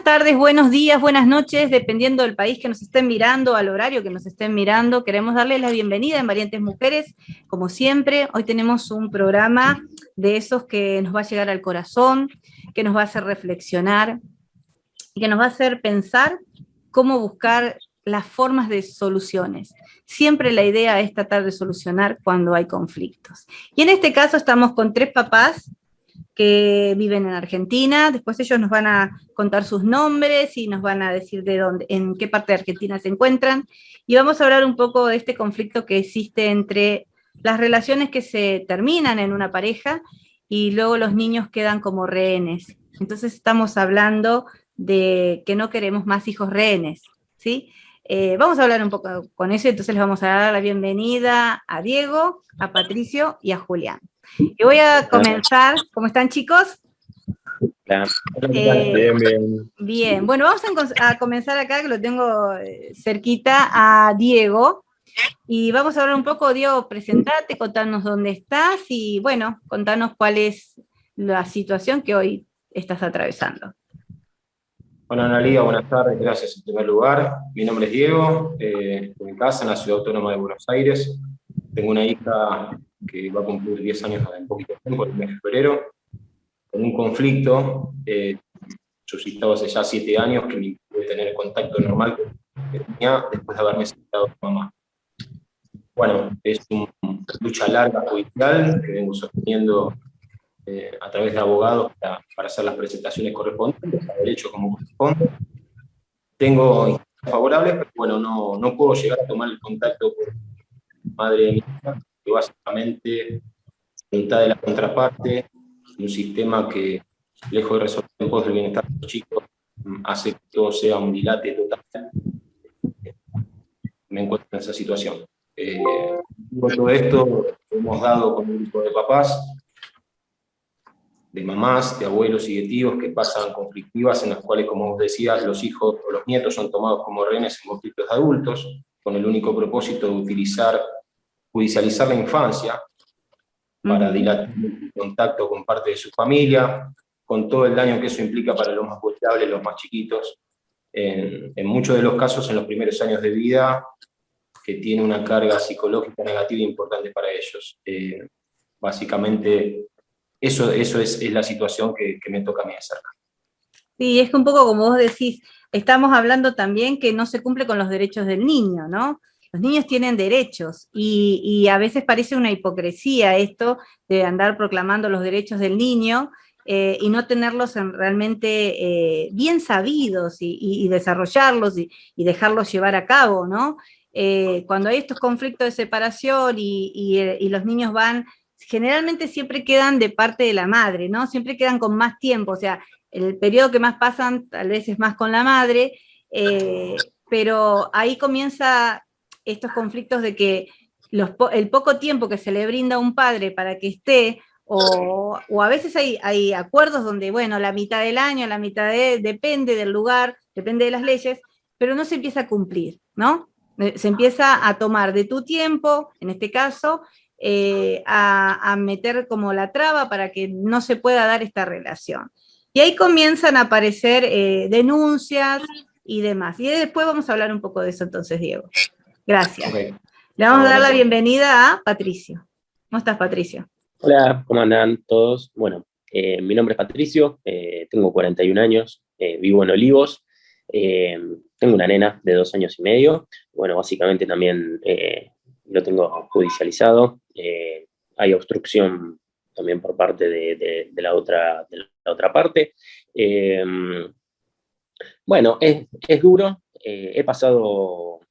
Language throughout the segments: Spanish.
tardes, buenos días, buenas noches, dependiendo del país que nos estén mirando, al horario que nos estén mirando. Queremos darles la bienvenida en Valientes Mujeres, como siempre. Hoy tenemos un programa de esos que nos va a llegar al corazón, que nos va a hacer reflexionar y que nos va a hacer pensar cómo buscar las formas de soluciones. Siempre la idea es tratar de solucionar cuando hay conflictos. Y en este caso estamos con 3 papás que viven en Argentina. Después ellos nos van a contar sus nombres y nos van a decir de dónde, en qué parte de Argentina se encuentran. Y vamos a hablar un poco de este conflicto que existe entre las relaciones que se terminan en una pareja y luego los niños quedan como rehenes. Entonces estamos hablando de que no queremos más hijos rehenes, ¿sí? Vamos a hablar un poco con eso, entonces les vamos a dar la bienvenida a Diego, a Patricio y a Julián. Y voy a comenzar. ¿Cómo están, chicos? Bien, bien. Bien, bueno, vamos a comenzar acá, que lo tengo cerquita, a Diego. Y vamos a hablar un poco, Diego, presentate, contanos dónde estás y, bueno, contanos cuál es la situación que hoy estás atravesando. Bueno, Analia, buenas tardes, gracias en primer lugar. Mi nombre es Diego, estoy en casa, en la Ciudad Autónoma de Buenos Aires. Tengo una hija que va a cumplir 10 años en poquito tiempo, el mes de febrero, con un conflicto suscitado hace ya 7 años que me impide tener el contacto normal que tenía después de haberme separado de mamá. Bueno, es una lucha larga judicial que vengo sosteniendo a través de abogados para hacer las presentaciones correspondientes, a derecho como corresponde. Tengo instancias favorables, pero bueno, no puedo llegar a tomar el contacto con madre de mi hija, que básicamente voluntad de la contraparte, un sistema que, lejos de resolver en pos del bienestar de los chicos, hace que todo sea un dilate total. Me encuentro en esa situación. Con todo esto, hemos dado con un grupo de papás, de mamás, de abuelos y de tíos que pasan conflictivas en las cuales, como vos decías, los hijos o los nietos son tomados como rehenes en conflictos de adultos, con el único propósito de judicializar la infancia para dilatar el contacto con parte de su familia, con todo el daño que eso implica para los más vulnerables, los más chiquitos, en muchos de los casos en los primeros años de vida, que tiene una carga psicológica negativa importante para ellos. Básicamente, eso es la situación que me toca a mí de cerca. Sí, es que un poco como vos decís, estamos hablando también que no se cumple con los derechos del niño, ¿no? Los niños tienen derechos y a veces parece una hipocresía esto de andar proclamando los derechos del niño y no tenerlos realmente bien sabidos y desarrollarlos y dejarlos llevar a cabo, ¿no? Cuando hay estos conflictos de separación y los niños van, generalmente siempre quedan de parte de la madre, ¿no? Siempre quedan con más tiempo, o sea, el periodo que más pasan tal vez es más con la madre, pero ahí comienza estos conflictos de que el poco tiempo que se le brinda a un padre para que esté, o a veces hay acuerdos donde, bueno, la mitad del año, depende del lugar, depende de las leyes, pero no se empieza a cumplir, ¿no? Se empieza a tomar de tu tiempo, en este caso, a meter como la traba para que no se pueda dar esta relación. Y ahí comienzan a aparecer denuncias y demás. Y después vamos a hablar un poco de eso entonces, Diego. Gracias. Okay. Le vamos a dar la bienvenida a Patricio. ¿Cómo estás, Patricio? Hola, ¿cómo andan todos? Bueno, mi nombre es Patricio, tengo 41 años, vivo en Olivos, tengo una nena de 2 años y medio. Bueno, básicamente también lo tengo judicializado. Hay obstrucción también por parte de la otra parte. Bueno, es duro, he pasado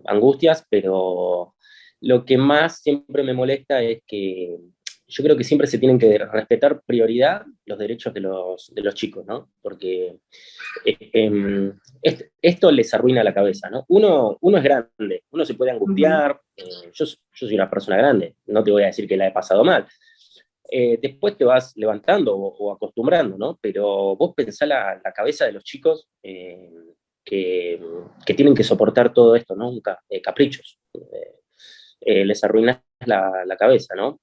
angustias, pero lo que más siempre me molesta es que yo creo que siempre se tienen que respetar prioridad los derechos de los chicos, ¿no? Porque esto les arruina la cabeza, ¿no? Uno es grande, uno se puede angustiar, yo soy una persona grande, no te voy a decir que la he pasado mal. Después te vas levantando o acostumbrando, ¿no? Pero vos pensá la cabeza de los chicos que tienen que soportar todo esto, ¿no? Caprichos. Les arruinas la cabeza, ¿no?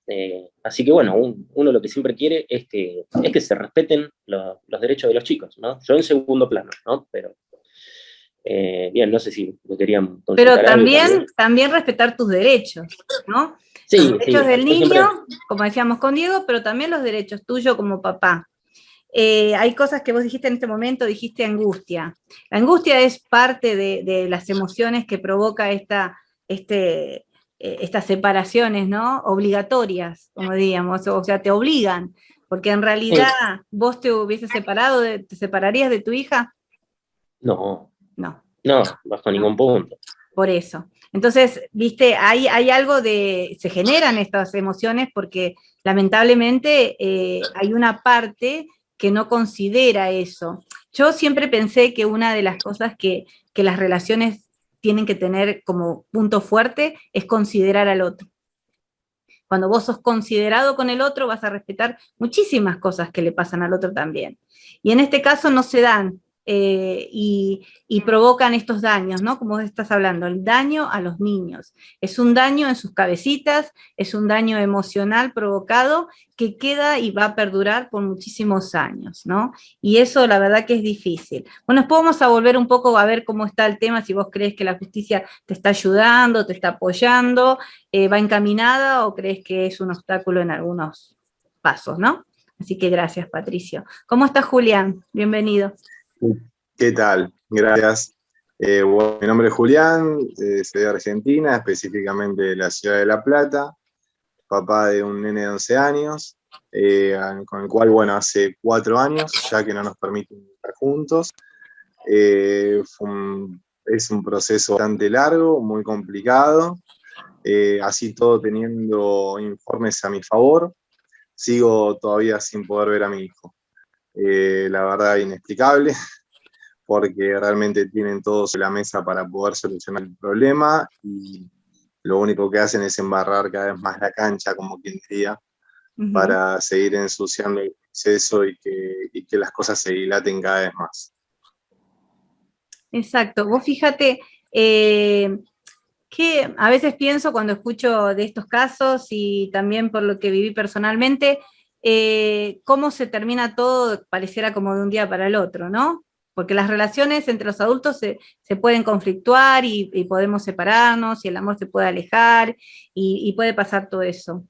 Así que bueno, uno lo que siempre quiere es que se respeten los derechos de los chicos, ¿no? Yo en segundo plano, ¿no? Pero, bien, no sé si lo querían Pero consultar algo también. también respetar tus derechos, ¿no? Los Sí, derechos sí, del yo siempre... niño, como decíamos con Diego, pero también los derechos tuyos como papá. Hay cosas que vos dijiste en este momento, dijiste angustia. La angustia es parte de las emociones que provoca estas separaciones, ¿no? Obligatorias, como diríamos, o sea, te obligan, porque en realidad Sí. vos te hubieses separado, ¿te separarías de tu hija? No, No, no, bajo no. ningún punto. Por eso. Entonces, viste, hay algo se generan estas emociones porque lamentablemente hay una parte que no considera eso. Yo siempre pensé que una de las cosas que las relaciones tienen que tener como punto fuerte es considerar al otro. Cuando vos sos considerado con el otro, vas a respetar muchísimas cosas que le pasan al otro también. Y en este caso no se dan y provocan estos daños, ¿no? Como vos estás hablando, el daño a los niños. Es un daño en sus cabecitas, es un daño emocional provocado que queda y va a perdurar por muchísimos años, ¿no? Y eso la verdad que es difícil. Bueno, después vamos a volver un poco a ver cómo está el tema, si vos crees que la justicia te está ayudando, te está apoyando, va encaminada o crees que es un obstáculo en algunos pasos, ¿no? Así que gracias, Patricio. ¿Cómo estás, Julián? Bienvenido. ¿Qué tal? Gracias. Bueno, mi nombre es Julián, soy de Argentina, específicamente de la ciudad de La Plata, papá de un nene de 11 años, con el cual, bueno, hace 4 años, ya que no nos permiten estar juntos. Es un proceso bastante largo, muy complicado, así todo teniendo informes a mi favor, sigo todavía sin poder ver a mi hijo. La verdad, inexplicable, porque realmente tienen todo sobre la mesa para poder solucionar el problema y lo único que hacen es embarrar cada vez más la cancha, como quien diría, para seguir ensuciando el proceso y que las cosas se dilaten cada vez más. Exacto. Vos fíjate que a veces pienso cuando escucho de estos casos y también por lo que viví personalmente, cómo se termina todo, pareciera como de un día para el otro, ¿no? Porque las relaciones entre los adultos se pueden conflictuar y podemos separarnos y el amor se puede alejar y puede pasar todo eso.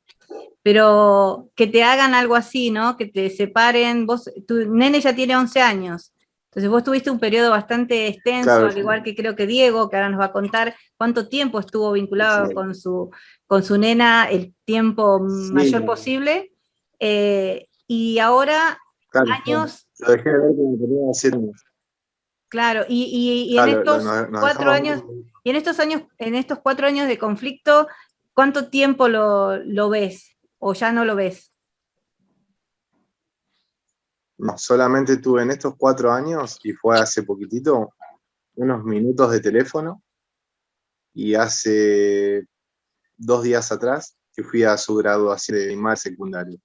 Pero que te hagan algo así, ¿no? Que te separen, tu nene ya tiene 11 años, entonces vos tuviste un periodo bastante extenso, Claro, al igual que creo que Diego, que ahora nos va a contar cuánto tiempo estuvo vinculado con su nena, el tiempo sí, mayor posible, y ahora claro, años, lo dejé de ver como tenía 7 años. claro, y en Claro, estos nos 4 años, dejamos. y en estos 4 años de conflicto, ¿cuánto tiempo lo ves? ¿O ya no lo ves? No, solamente tuve en estos 4 años, y fue hace poquitito, unos minutos de teléfono, y hace 2 días atrás que fui a su graduación de primaria secundario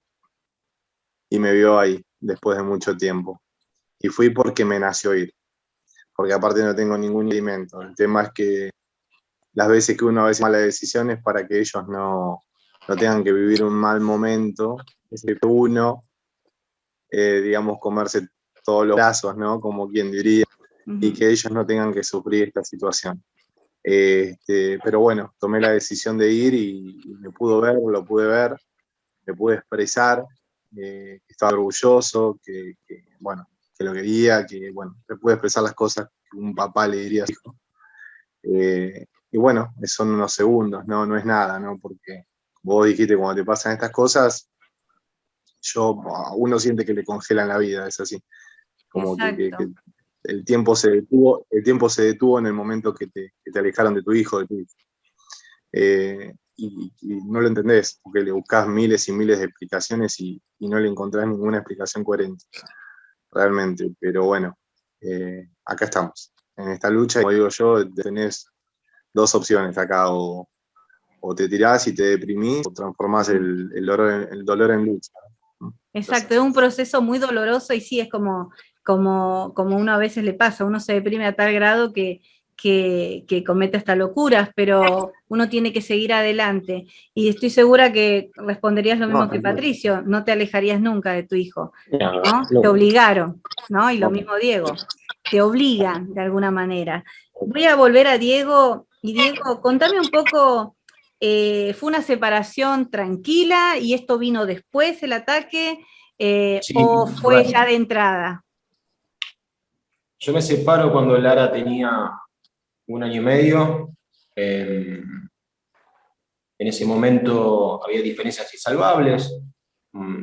y me vio ahí después de mucho tiempo. Y fui porque me nació ir, porque aparte no tengo ningún impedimento. El tema es que las veces que uno a veces toma las decisiones para que ellos no tengan que vivir un mal momento, es que uno, digamos, comerse todos los brazos, ¿no? Como quien diría, y que ellos no tengan que sufrir esta situación. Pero bueno, tomé la decisión de ir y me pudo ver, lo pude ver, me pude expresar, que estaba orgulloso, bueno, que lo quería, que bueno, me pude expresar las cosas que un papá le diría a su hijo. Y bueno, son unos segundos, ¿no? No es nada, ¿no? Porque vos dijiste, cuando te pasan estas cosas, uno siente que le congelan la vida, es así. Como Exacto. que el tiempo se detuvo en el momento que te alejaron de tu hijo, de tu hijo. Y no lo entendés, porque le buscás miles y miles de explicaciones y no le encontrás ninguna explicación coherente, realmente. Pero bueno, acá estamos, en esta lucha, y como digo yo, tenés 2 opciones acá, o te tirás y te deprimís, o transformás el dolor en lucha. Exacto, es un proceso muy doloroso y sí, es como uno a veces le pasa, uno se deprime a tal grado que cometa estas locuras, pero uno tiene que seguir adelante. Y estoy segura que responderías lo mismo que Patricio, no te alejarías nunca de tu hijo, No, ¿no? no. Te obligaron, ¿no? Y lo No. mismo Diego, te obligan de alguna manera. Voy a volver a Diego, y Diego, contame un poco, ¿fue una separación tranquila y esto vino después, el ataque, Sí, o fue bueno, ya de entrada? yo me separo cuando Lara tenía 1 año y medio. En ese momento había diferencias insalvables,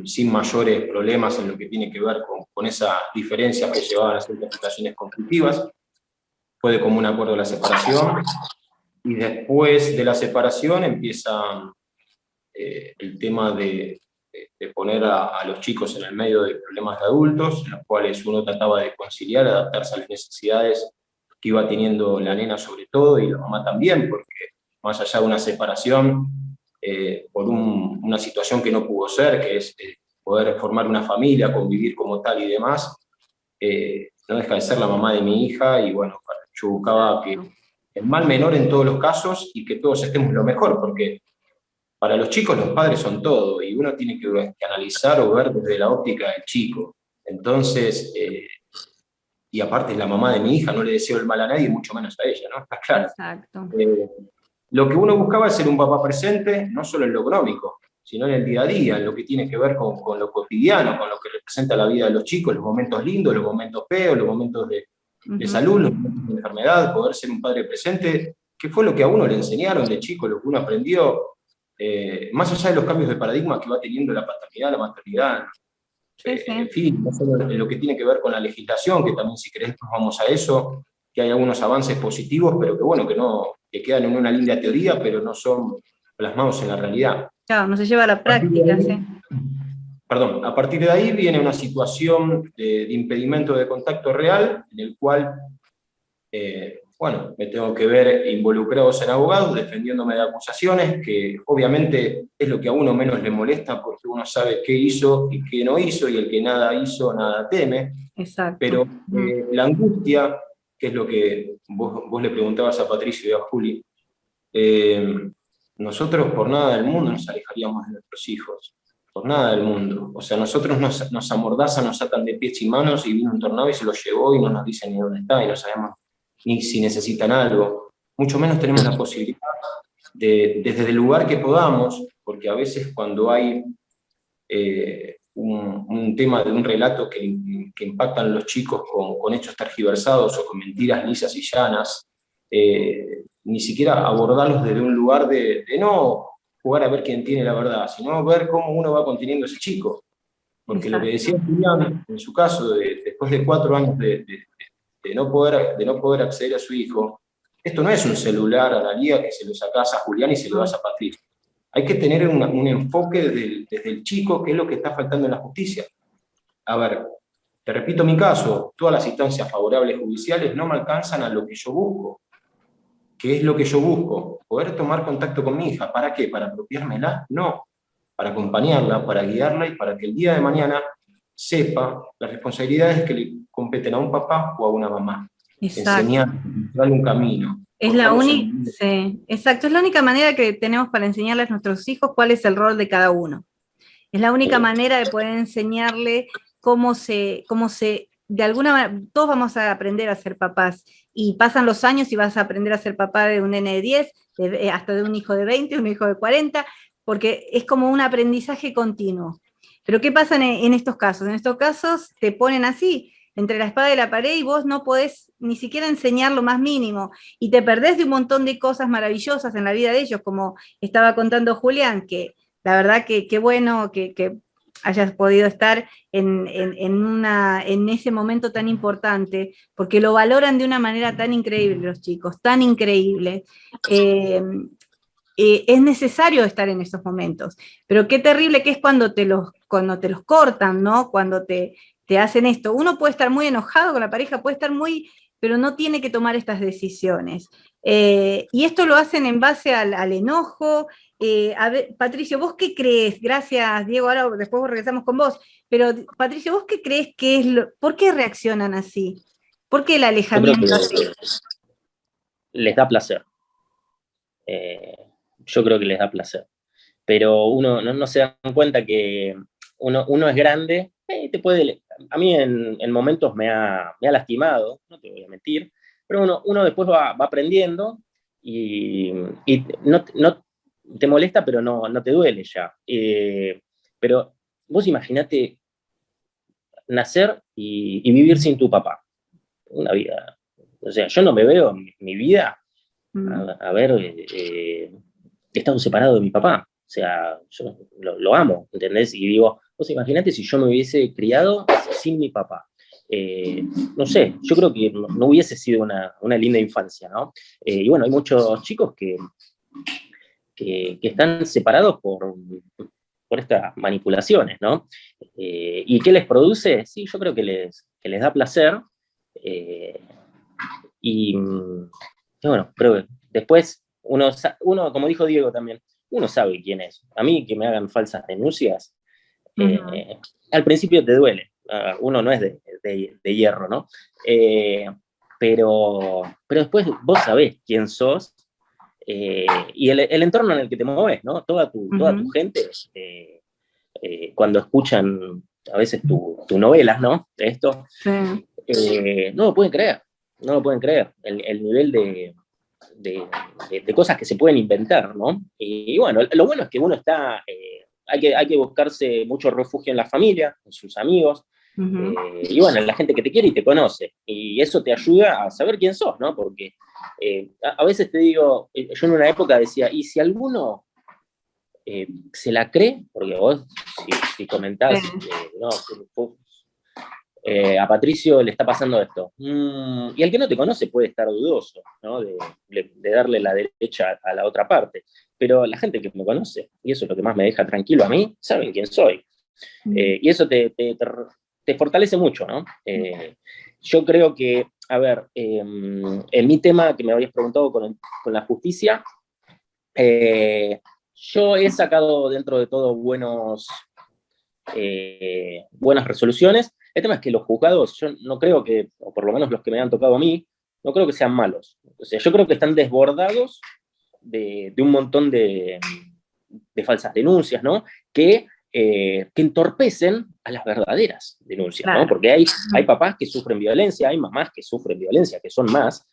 sin mayores problemas en lo que tiene que ver con esas diferencias que llevaban a ciertas situaciones conflictivas. Fue de común acuerdo la separación, y después de la separación empieza el tema de poner a los chicos en el medio de problemas de adultos, en los cuales uno trataba de conciliar, adaptarse a las necesidades que iba teniendo la nena sobre todo, y la mamá también, porque más allá de una separación, por una situación que no pudo ser, que es poder formar una familia, convivir como tal y demás, no deja de ser la mamá de mi hija, y bueno, yo buscaba que el mal menor en todos los casos y que todos estemos lo mejor, porque para los chicos los padres son todo, y uno tiene que analizar o ver desde la óptica del chico. Entonces, y aparte es la mamá de mi hija, no le deseo el mal a nadie, mucho menos a ella, ¿no? Está claro. Exacto. Lo que uno buscaba es ser un papá presente, no solo en lo económico, sino en el día a día, en lo que tiene que ver con lo cotidiano, con lo que representa la vida de los chicos, los momentos lindos, los momentos feos, los momentos de salud, los momentos de enfermedad, poder ser un padre presente, que fue lo que a uno le enseñaron de chico, lo que uno aprendió, más allá de los cambios de paradigma que va teniendo la paternidad, la maternidad, Sí, sí. en fin, no solo en lo que tiene que ver con la legislación, que también si querés nos vamos a eso, que hay algunos avances positivos, pero que bueno, que quedan en una linda teoría, pero no son plasmados en la realidad. Claro, no se lleva a la A partir de práctica, ahí, sí. perdón, a partir de ahí viene una situación de impedimento de contacto real, en el cual, bueno, me tengo que ver involucrados en abogados, defendiéndome de acusaciones, que obviamente es lo que a uno menos le molesta, porque uno sabe qué hizo y qué no hizo, y el que nada hizo, nada teme. Exacto. Pero la angustia, que es lo que vos le preguntabas a Patricio y a Juli, nosotros por nada del mundo nos alejaríamos de nuestros hijos, por nada del mundo. O sea, nosotros nos amordazan, nos atan de pies y manos, y vino un tornado y se los llevó, y no nos dicen ni dónde está, y no sabemos ni si necesitan algo. Mucho menos tenemos la posibilidad desde el lugar que podamos, porque a veces cuando hay un tema de un relato que impactan a los chicos con hechos tergiversados o con mentiras lisas y llanas, ni siquiera abordarlos desde un lugar de no jugar a ver quién tiene la verdad, sino ver cómo uno va conteniendo a ese chico. Porque Exacto. lo que decía Julián, en su caso, después de 4 años de no poder acceder a su hijo, esto no es un celular a la liga que se lo sacás a Julián y se lo das a Patricio. Hay que tener un enfoque desde el chico, que es lo que está faltando en la justicia. A ver, te repito mi caso, todas las instancias favorables judiciales no me alcanzan a lo que yo busco. ¿Qué es lo que yo busco? Poder tomar contacto con mi hija. ¿Para qué? ¿Para apropiármela? No. Para acompañarla, para guiarla, y para que el día de mañana sepa las responsabilidades que le competen a un papá o a una mamá. Exacto. Enseñar, darle un camino. Es la única, sí, exacto, es la única manera que tenemos para enseñarles a nuestros hijos cuál es el rol de cada uno. Es la única manera de poder enseñarle de alguna manera, todos vamos a aprender a ser papás, y pasan los años y vas a aprender a ser papá de un nene de 10, hasta de un hijo de 20, un hijo de 40, porque es como un aprendizaje continuo. Pero ¿qué pasa en estos casos? En estos casos te ponen así, entre la espada y la pared, y vos no podés ni siquiera enseñar lo más mínimo, y te perdés de un montón de cosas maravillosas en la vida de ellos, como estaba contando Julián, que la verdad que qué bueno que hayas podido estar en ese momento tan importante, porque lo valoran de una manera tan increíble los chicos, tan increíble. Es necesario estar en esos momentos, pero qué terrible que es cuando te los cortan, ¿no? Cuando te hacen esto. Uno puede estar muy enojado con la pareja, puede estar pero no tiene que tomar estas decisiones. Y esto lo hacen en base al enojo. A ver, Patricio, ¿vos qué crees? Gracias, Diego, ahora después regresamos con vos, pero Patricio, ¿vos qué crees que es por qué reaccionan así? ¿Por qué el alejamiento así? les da placer. Yo creo que les da placer. Pero uno no se dan cuenta que uno es grande, a mí en momentos me ha lastimado, no te voy a mentir, pero uno después va aprendiendo y no te molesta, pero no te duele ya. Pero vos imaginate nacer y vivir sin tu papá. Una vida. O sea, yo no me veo mi vida haber estado separado de mi papá. O sea, yo lo amo, ¿entendés? Y digo, vos imaginate si yo me hubiese criado sin mi papá. No sé, yo creo que no hubiese sido una linda infancia, ¿no? Y bueno, hay muchos chicos que están separados por estas manipulaciones, ¿no? ¿Y qué les produce? Sí, yo creo que les da placer. Y bueno, pero después uno, como dijo Diego también, uno sabe quién es. A mí que me hagan falsas denuncias, al principio te duele. Uno no es de hierro, ¿no? Pero después vos sabés quién sos y el entorno en el que te mueves, ¿no? Toda tu gente, cuando escuchan a veces tu novelas, ¿no? De esto, no lo pueden creer, no lo pueden creer. El nivel de cosas que se pueden inventar, ¿no? Y bueno, lo bueno es que uno está, hay que buscarse mucho refugio en la familia, en sus amigos, y bueno, en la gente que te quiere y te conoce, y eso te ayuda a saber quién sos, ¿no? Porque a veces te digo, yo en una época decía, ¿y si alguno se la cree? Porque vos, si comentás, no, a Patricio le está pasando esto. Y el que no te conoce puede estar dudoso, ¿no? de darle la derecha a la otra parte. Pero la gente que me conoce, y eso es lo que más me deja tranquilo a mí, saben quién soy. Y eso te fortalece mucho, ¿no? Yo creo que, a ver, en mi tema que me habías preguntado con la justicia, yo he sacado dentro de todo buenas resoluciones. El tema es que los juzgados, yo no creo que, o por lo menos los que me han tocado a mí, no creo que sean malos. O sea, yo creo que están desbordados de un montón de falsas denuncias, ¿no? Que entorpecen a las verdaderas denuncias, claro, ¿no? Porque hay papás que sufren violencia, hay mamás que sufren violencia, que son más,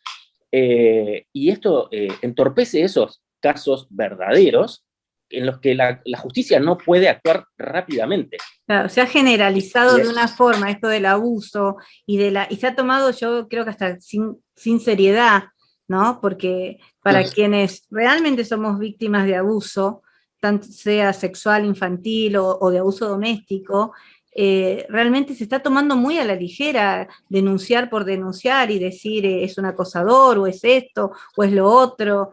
y esto entorpece esos casos verdaderos en los que la justicia no puede actuar rápidamente. Claro, se ha generalizado de una forma esto del abuso y se ha tomado, yo creo que hasta sin seriedad, ¿no? Porque para quienes realmente somos víctimas de abuso, tanto sea sexual, infantil o de abuso doméstico, realmente se está tomando muy a la ligera denunciar por denunciar y decir es un acosador, o es esto, o es lo otro,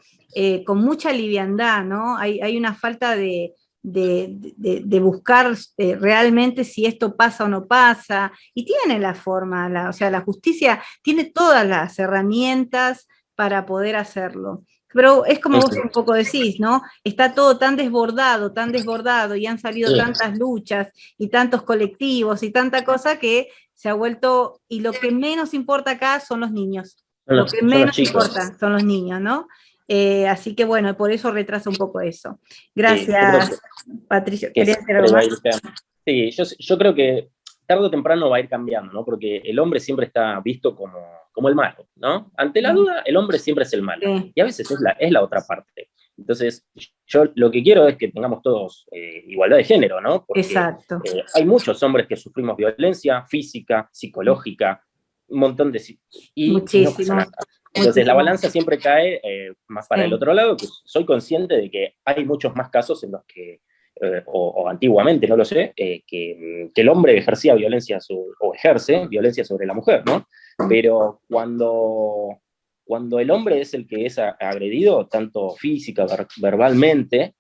con mucha liviandad, ¿no? Hay una falta de buscar realmente si esto pasa o no pasa, y tiene la forma, o sea, la justicia tiene todas las herramientas para poder hacerlo. Pero es como vos un poco decís, ¿no? Está todo tan desbordado, y han salido tantas luchas y tantos colectivos y tanta cosa que se ha vuelto, y lo que menos importa acá son los niños. Lo que menos importa son los niños, ¿no? Así que bueno, por eso retrasa un poco eso. Gracias, Patricio. ¿Querías decir algo más? Sí, yo creo que tarde o temprano va a ir cambiando, ¿no? Porque el hombre siempre está visto como el malo, ¿no? Ante la duda, el hombre siempre es el malo. Sí. Y a veces es la otra parte. Entonces, yo lo que quiero es que tengamos todos igualdad de género, ¿no? Porque exacto. Hay muchos hombres que sufrimos violencia física, psicológica, un montón de... Y muchísimo. No pasa nada. Entonces la balanza siempre cae más para el otro lado, que soy consciente de que hay muchos más casos en los que, o antiguamente, no lo sé, que el hombre ejercía violencia o ejerce violencia sobre la mujer, ¿no? Pero cuando el hombre es el que es agredido, tanto física, verbalmente,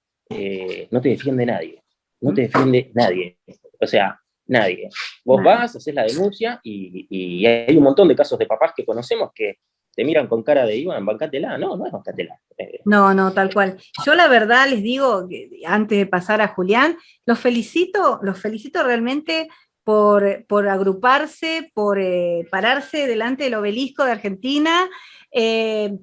no te defiende nadie, no te defiende nadie, o sea, nadie. Vos vas, haces la denuncia y hay un montón de casos de papás que conocemos que te miran con cara de Iván, bancátela. No es bancátela. No, tal cual. Yo la verdad les digo, antes de pasar a Julián, los felicito realmente por agruparse, por pararse delante del obelisco de Argentina,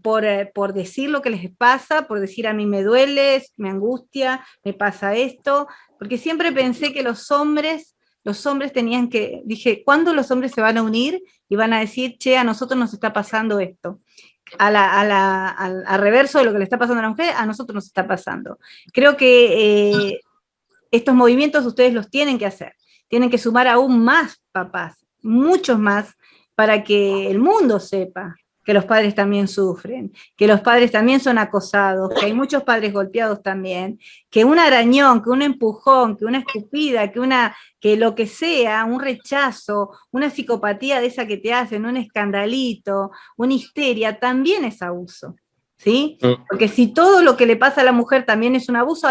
por decir lo que les pasa, por decir a mí me duele, me angustia, me pasa esto, porque siempre pensé que los hombres tenían que, dije, ¿cuándo los hombres se van a unir y van a decir, che, a nosotros nos está pasando esto? Al reverso de lo que le está pasando a la mujer, a nosotros nos está pasando. Creo que estos movimientos ustedes los tienen que hacer, tienen que sumar aún más papás, muchos más, para que el mundo sepa que los padres también sufren, que los padres también son acosados, que hay muchos padres golpeados también, que un arañón, que un empujón, que una escupida, que lo que sea, un rechazo, una psicopatía de esa que te hacen, un escandalito, una histeria, también es abuso, ¿sí? Porque si todo lo que le pasa a la mujer también es un abuso,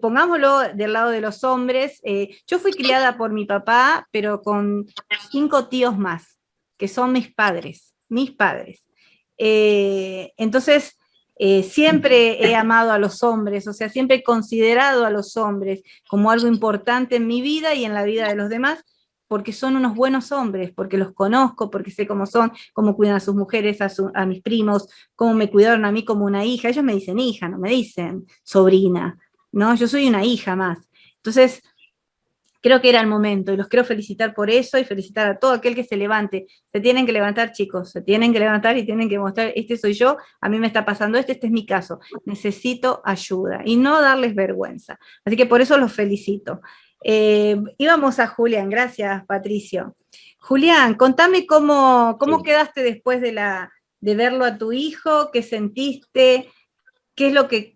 pongámoslo del lado de los hombres, yo fui criada por mi papá, pero con 5 tíos más, que son mis padres. Entonces, siempre he amado a los hombres, o sea, siempre he considerado a los hombres como algo importante en mi vida y en la vida de los demás, porque son unos buenos hombres, porque los conozco, porque sé cómo son, cómo cuidan a sus mujeres, a mis primos, cómo me cuidaron a mí como una hija. Ellos me dicen hija, no me dicen sobrina, ¿no? Yo soy una hija más. Entonces, creo que era el momento y los quiero felicitar por eso y felicitar a todo aquel que se levante. Se tienen que levantar, chicos, se tienen que levantar y tienen que mostrar, este soy yo, a mí me está pasando esto, este es mi caso, necesito ayuda y no darles vergüenza. Así que por eso los felicito. Íbamos a Julián, gracias Patricio. Julián, contame cómo Sí. quedaste después de verlo a tu hijo, qué sentiste,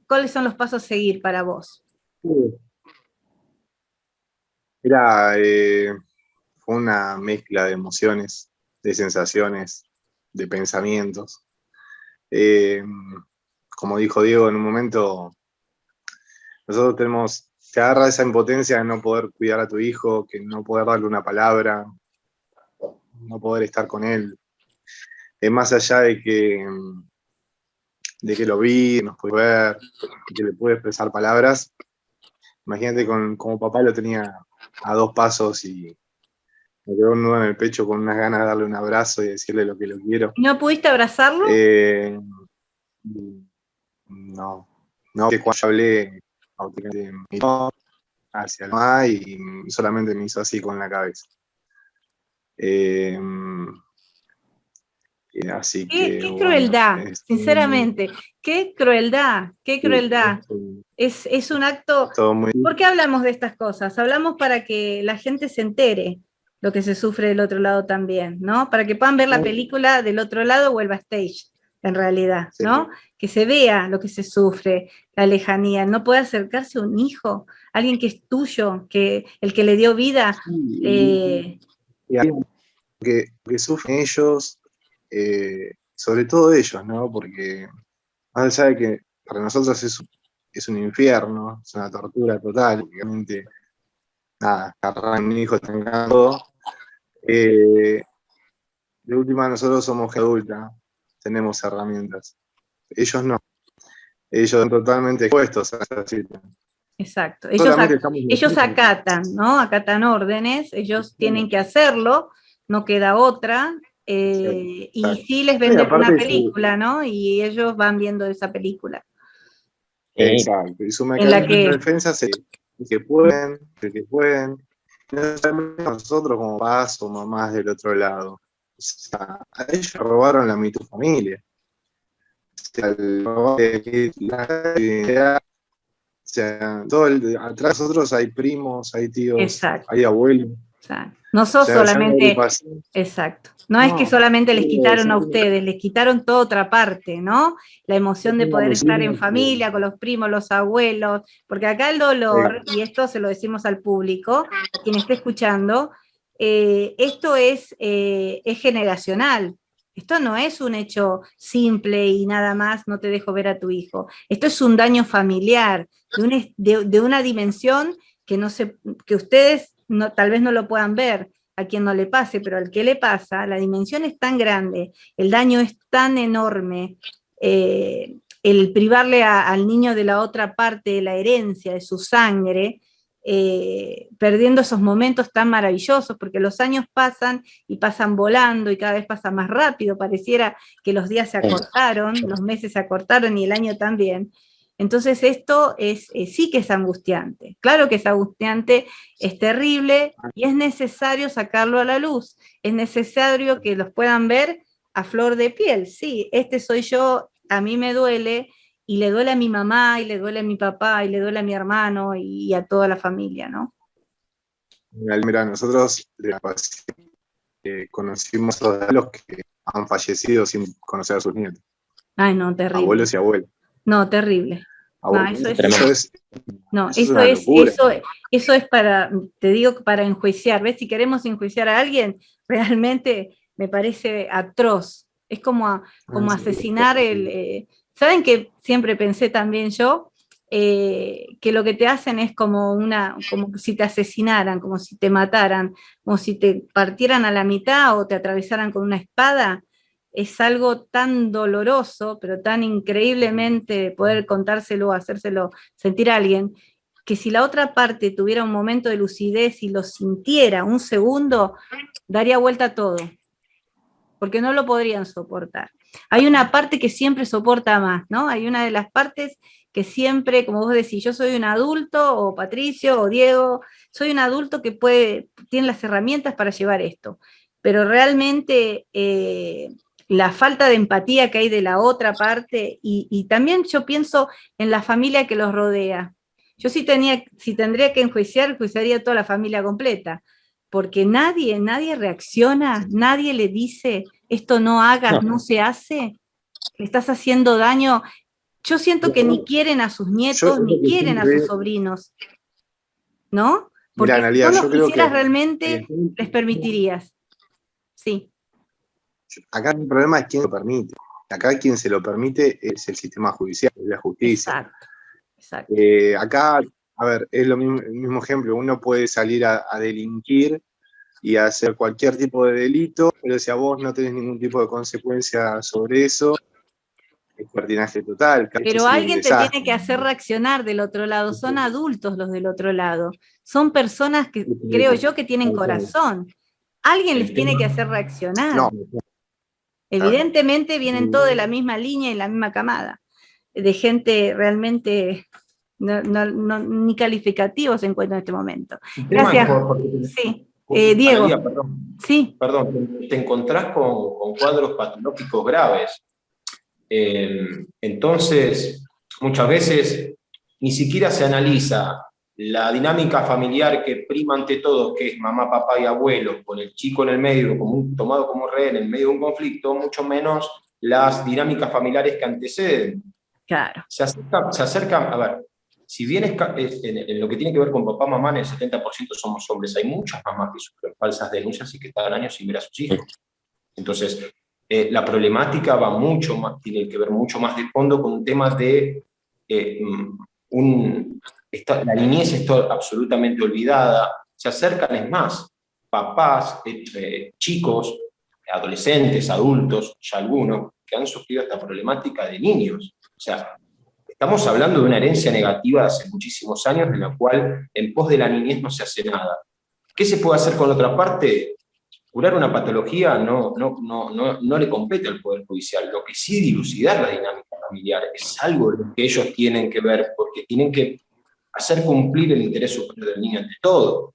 cuáles son los pasos a seguir para vos. Mira, fue una mezcla de emociones, de sensaciones, de pensamientos. Como dijo Diego, en un momento nosotros tenemos que agarrar esa impotencia de no poder cuidar a tu hijo, que no poder darle una palabra, no poder estar con él. Más allá de que lo vi, nos puede ver, que le puede expresar palabras, imagínate como papá lo tenía a 2 pasos y me quedó un nudo en el pecho con unas ganas de darle un abrazo y decirle lo que lo quiero. ¿No pudiste abrazarlo? No, que cuando yo hablé, automáticamente me miró hacia el mamá y solamente me hizo así con la cabeza. Así ¿Qué que, crueldad, bueno, sinceramente, qué crueldad, qué crueldad. Es un acto. todo muy... ¿Por qué hablamos de estas cosas? Hablamos para que la gente se entere lo que se sufre del otro lado también, ¿no? Para que puedan ver la película del otro lado o el backstage, en realidad, ¿no? Que se vea lo que se sufre, la lejanía. No puede acercarse un hijo, alguien que es tuyo, el que le dio vida. Y algo que sufren ellos, sobre todo ellos, ¿no? Porque más allá de que para nosotros es un infierno, es una tortura total, obviamente, nada, agarrar a mi hijo estancado. De última, nosotros somos gente adulta, tenemos herramientas. Ellos no. Ellos están totalmente expuestos a esa situación. Exacto. Solamente Ellos acatan, ¿no? Acatan órdenes, ellos tienen que hacerlo, no queda otra. Y sí les venden una película, ¿no? Y ellos van viendo esa película. Exacto. Y su mecanismo de defensa es que pueden. No solamente nosotros como papás o mamás del otro lado. O sea, a ellos robaron la mitad de tu familia. O sea, atrás de nosotros hay primos, hay tíos, exacto, hay abuelos. Exacto. No sos solamente, exacto. No es que solamente les quitaron a ustedes, les quitaron toda otra parte, ¿no? La emoción de poder estar en familia, con los primos, los abuelos, porque acá el dolor, y esto se lo decimos al público, a quien esté escuchando, esto es generacional. Esto no es un hecho simple y nada más, no te dejo ver a tu hijo. Esto es un daño familiar, de una dimensión que ustedes tal vez no lo puedan ver, a quien no le pase, pero al que le pasa, la dimensión es tan grande, el daño es tan enorme, el privarle al niño de la otra parte de la herencia, de su sangre, perdiendo esos momentos tan maravillosos, porque los años pasan y pasan volando y cada vez pasa más rápido, pareciera que los días se acortaron, los meses se acortaron y el año también. Entonces esto sí que es angustiante, claro que es angustiante, es terrible y es necesario sacarlo a la luz, es necesario que los puedan ver a flor de piel, sí, este soy yo, a mí me duele, y le duele a mi mamá, y le duele a mi papá, y le duele a mi hermano, y a toda la familia, ¿no? Mira, nosotros conocimos a los que han fallecido sin conocer a sus nietos. Ay, no, terrible. Abuelos y abuelas. No, terrible. No, eso es para, te digo, para enjuiciar. ¿Ves? Si queremos enjuiciar a alguien, realmente me parece atroz. Es como asesinar ¿saben que siempre pensé también yo? Que lo que te hacen es como si te asesinaran, como si te mataran, como si te partieran a la mitad o te atravesaran con una espada. Es algo tan doloroso, pero tan increíblemente poder contárselo, hacérselo sentir a alguien, que si la otra parte tuviera un momento de lucidez y lo sintiera un segundo, daría vuelta a todo, porque no lo podrían soportar. Hay una parte que siempre soporta más, ¿no? Hay una de las partes que siempre, como vos decís, yo soy un adulto, o Patricio, o Diego, soy un adulto que tiene las herramientas para llevar esto, pero realmente la falta de empatía que hay de la otra parte, y también yo pienso en la familia que los rodea. Yo si tendría que enjuiciaría a toda la familia completa, porque nadie reacciona, nadie le dice, esto no hagas, no se hace, le estás haciendo daño. Yo siento que ni quieren a sus nietos, ni quieren a sus sobrinos, ¿no? Porque mira, Analia, si no los quisieras realmente, les permitirías. Sí. Acá el problema es quién lo permite. Acá quien se lo permite es el sistema judicial, la justicia. Exacto. Acá, a ver, es el mismo ejemplo. Uno puede salir a delinquir y a hacer cualquier tipo de delito, pero si a vos no tenés ningún tipo de consecuencia sobre eso, es pertinaje total. Pero alguien te tiene que hacer reaccionar del otro lado. Son adultos los del otro lado. Son personas que, creo yo, que tienen corazón. Alguien les tiene que hacer reaccionar. No. Evidentemente vienen todos de la misma línea y la misma camada, de gente realmente ni calificativo se encuentra en este momento. Gracias. Sí. Diego. Analia, perdón. Sí. Perdón, te encontrás con cuadros patológicos graves. Entonces, muchas veces ni siquiera se analiza la dinámica familiar que prima ante todo, que es mamá, papá y abuelo, con el chico en el medio, tomado como rehén en medio de un conflicto, mucho menos las dinámicas familiares que anteceden. Claro. Se acerca, a ver, si bien en lo que tiene que ver con papá, mamá, en el 70% somos hombres, hay muchas mamás que sufren falsas denuncias y que están años sin ver a sus hijos. Entonces, la problemática va mucho más, tiene que ver mucho más de fondo con un tema de la niñez está absolutamente olvidada, se acercan, es más, papás, chicos, adolescentes, adultos, ya algunos, que han sufrido esta problemática de niños. O sea, estamos hablando de una herencia negativa de hace muchísimos años, en la cual en pos de la niñez no se hace nada. ¿Qué se puede hacer con la otra parte? Curar una patología no le compete al Poder Judicial. Lo que sí, dilucidar la dinámica familiar es algo que ellos tienen que ver, porque tienen que hacer cumplir el interés superior del niño ante todo.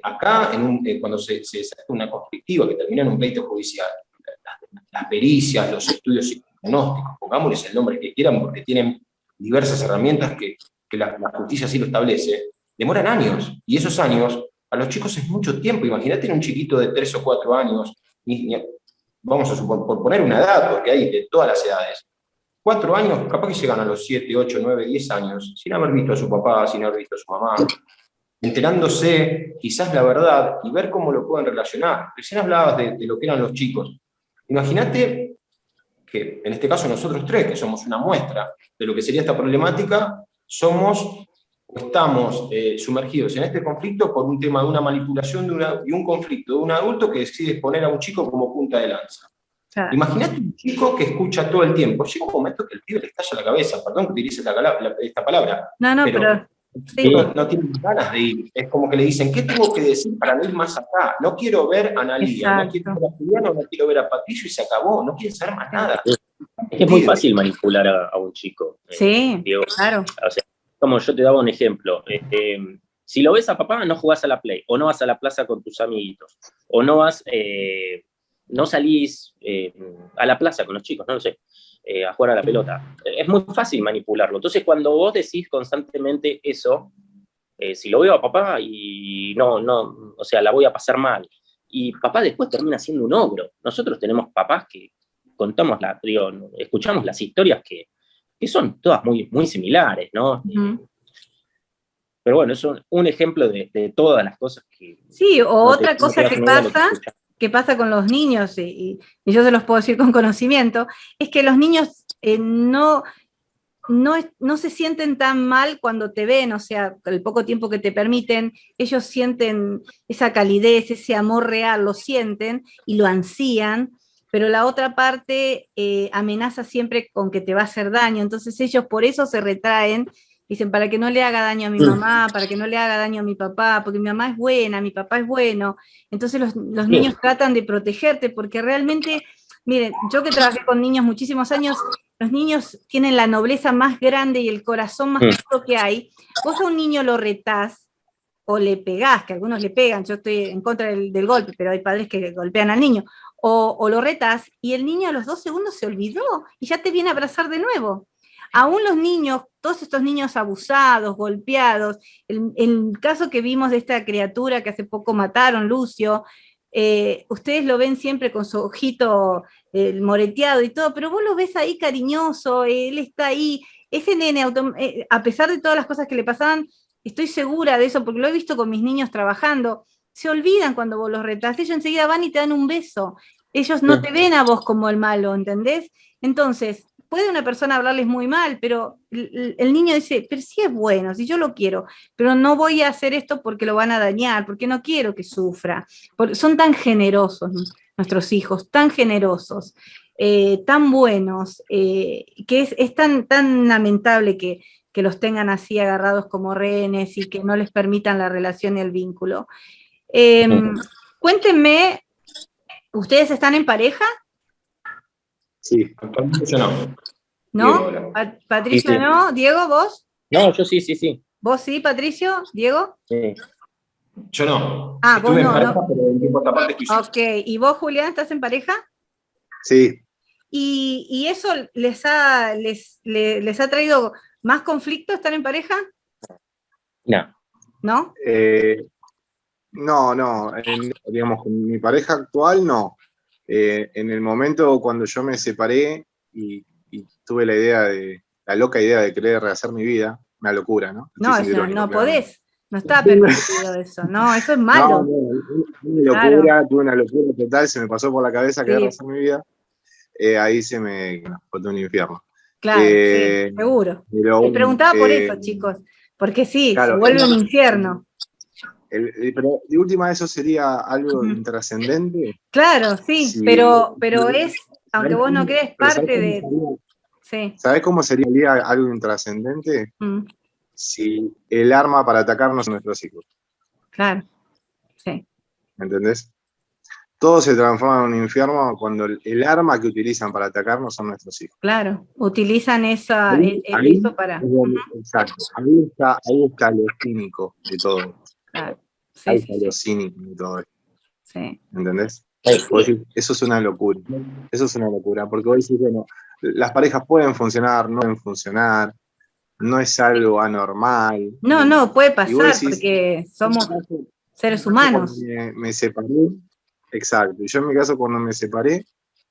Acá, cuando se saca una conflictiva que termina en un pleito judicial, las pericias, los estudios psicognósticos, pongámosles el nombre que quieran, porque tienen diversas herramientas que la justicia sí lo establece, demoran años, y esos años a los chicos es mucho tiempo. Imagínate un chiquito de 3 o 4 años, vamos a suponer, por poner una edad, porque hay de todas las edades, 4 años, capaz que llegan a los 7, 8, 9, 10 años, sin haber visto a su papá, sin haber visto a su mamá, enterándose quizás la verdad y ver cómo lo pueden relacionar. Recién hablabas de lo que eran los chicos. Imagínate que, en este caso nosotros tres, que somos una muestra de lo que sería esta problemática, estamos sumergidos en este conflicto por un tema de una manipulación y un conflicto de un adulto que decide poner a un chico como punta de lanza. Claro. Imagínate un chico que escucha todo el tiempo. Llega un momento que el pibe le estalla la cabeza, perdón que utilice esta palabra. No, pero Sí, no tienen ganas de ir. Es como que le dicen, ¿qué tengo que decir para no ir más acá? No quiero ver a Analía, no quiero exacto. ver a Juliano, no quiero ver a Patricio y se acabó, no quieren saber más Sí, nada. Es que es muy fácil manipular a un chico, sí, Diego. claro. O sea, como yo te daba un ejemplo, si lo ves a papá, no jugás a la Play, o no vas a la plaza con tus amiguitos, o no vas, no salís a la plaza con los chicos, no lo sé, a jugar a la pelota. Es muy fácil manipularlo. Entonces, cuando vos decís constantemente eso, si lo veo a papá y no, o sea, la voy a pasar mal. Y papá después termina siendo un ogro. Nosotros tenemos papás que contamos, digo, escuchamos las historias que son todas muy, muy similares, ¿no? Pero bueno, es un ejemplo de todas las cosas que Sí, o no otra no te cosa das una idea de lo que escuchas. que pasa con los niños, y yo se los puedo decir con conocimiento, es que los niños no se sienten tan mal cuando te ven, o sea, el poco tiempo que te permiten, ellos sienten esa calidez, ese amor real, lo sienten y lo ansían, pero la otra parte amenaza siempre con que te va a hacer daño, entonces ellos por eso se retraen, dicen, para que no le haga daño a mi mamá, para que no le haga daño a mi papá, porque mi mamá es buena, mi papá es bueno, entonces los niños tratan de protegerte, porque realmente, miren, yo que trabajé con niños muchísimos años, los niños tienen la nobleza más grande y el corazón más puro que hay. Vos a un niño lo retás o le pegás, que algunos le pegan, yo estoy en contra del golpe, pero hay padres que golpean al niño, o lo retás y el niño a los 2 segundos se olvidó y ya te viene a abrazar de nuevo. Aún los niños, todos estos niños abusados, golpeados, el caso que vimos de esta criatura que hace poco mataron, Lucio, ustedes lo ven siempre con su ojito moreteado y todo, pero vos lo ves ahí cariñoso, él está ahí, ese nene, a pesar de todas las cosas que le pasaban, estoy segura de eso, porque lo he visto con mis niños trabajando, se olvidan cuando vos los retás, ellos enseguida van y te dan un beso, ellos no te ven a vos como el malo, ¿entendés? Entonces, puede una persona hablarles muy mal, pero el niño dice, pero sí es bueno, si yo lo quiero, pero no voy a hacer esto porque lo van a dañar, porque no quiero que sufra. Porque son tan generosos nuestros hijos, tan generosos, tan buenos, que es tan lamentable que los tengan así agarrados como rehenes y que no les permitan la relación y el vínculo. Cuéntenme, ¿ustedes están en pareja? Sí. Actualmente yo no. ¿No? Diego, Patricio, Sí. ¿no? Diego, ¿vos? No, yo sí. ¿Vos sí, Patricio? ¿Diego? Sí. yo no. Ah, vos Estuve en no, pareja, no. pero de un tiempo a esta parte estoy solo. Ok, ¿y vos, Julián, estás en pareja? Sí, ¿Y eso les ha traído más conflicto estar en pareja? No. ¿No? no, digamos, con mi pareja actual no. En el momento cuando yo me separé y tuve la loca idea de querer rehacer mi vida, una locura, ¿no? Estoy No, siendo eso irónico, no claramente. podés, no está permitido eso, no, eso es malo. No, una Claro, locura, tuve una locura total, se me pasó por la cabeza querer sí, rehacer mi vida. Ahí se me fue todo un infierno. claro, sí, Eh, seguro. pero Les bueno, preguntaba por eso, chicos, porque sí, se claro, vuelve un infierno. pero de última eso sería algo Ujú. intrascendente. Claro, sí, Si, pero es, aunque vos no crees, pero ¿sabés parte cómo de... sería, Sí. ¿sabés cómo sería algo intrascendente? Mm, Si el arma para atacarnos son nuestros hijos. claro, sí. ¿Entendés? Todo se transforma en un infierno cuando el arma que utilizan para atacarnos son nuestros hijos. Claro, utilizan Ahí eso para... es donde, exacto, ahí está lo cínico de todo esto. Claro. Ahí Sí, sí, está lo sí, cínico de todo esto. sí. ¿Entendés? Vos Sí, decís, eso es una locura. Eso es una locura. Porque vos decís, bueno, las parejas pueden funcionar, no pueden funcionar, no es algo anormal. no, puede Y vos pasar decís, porque en mi somos caso, seres cuando humanos. me separé, exacto. Y yo en mi caso, cuando me separé,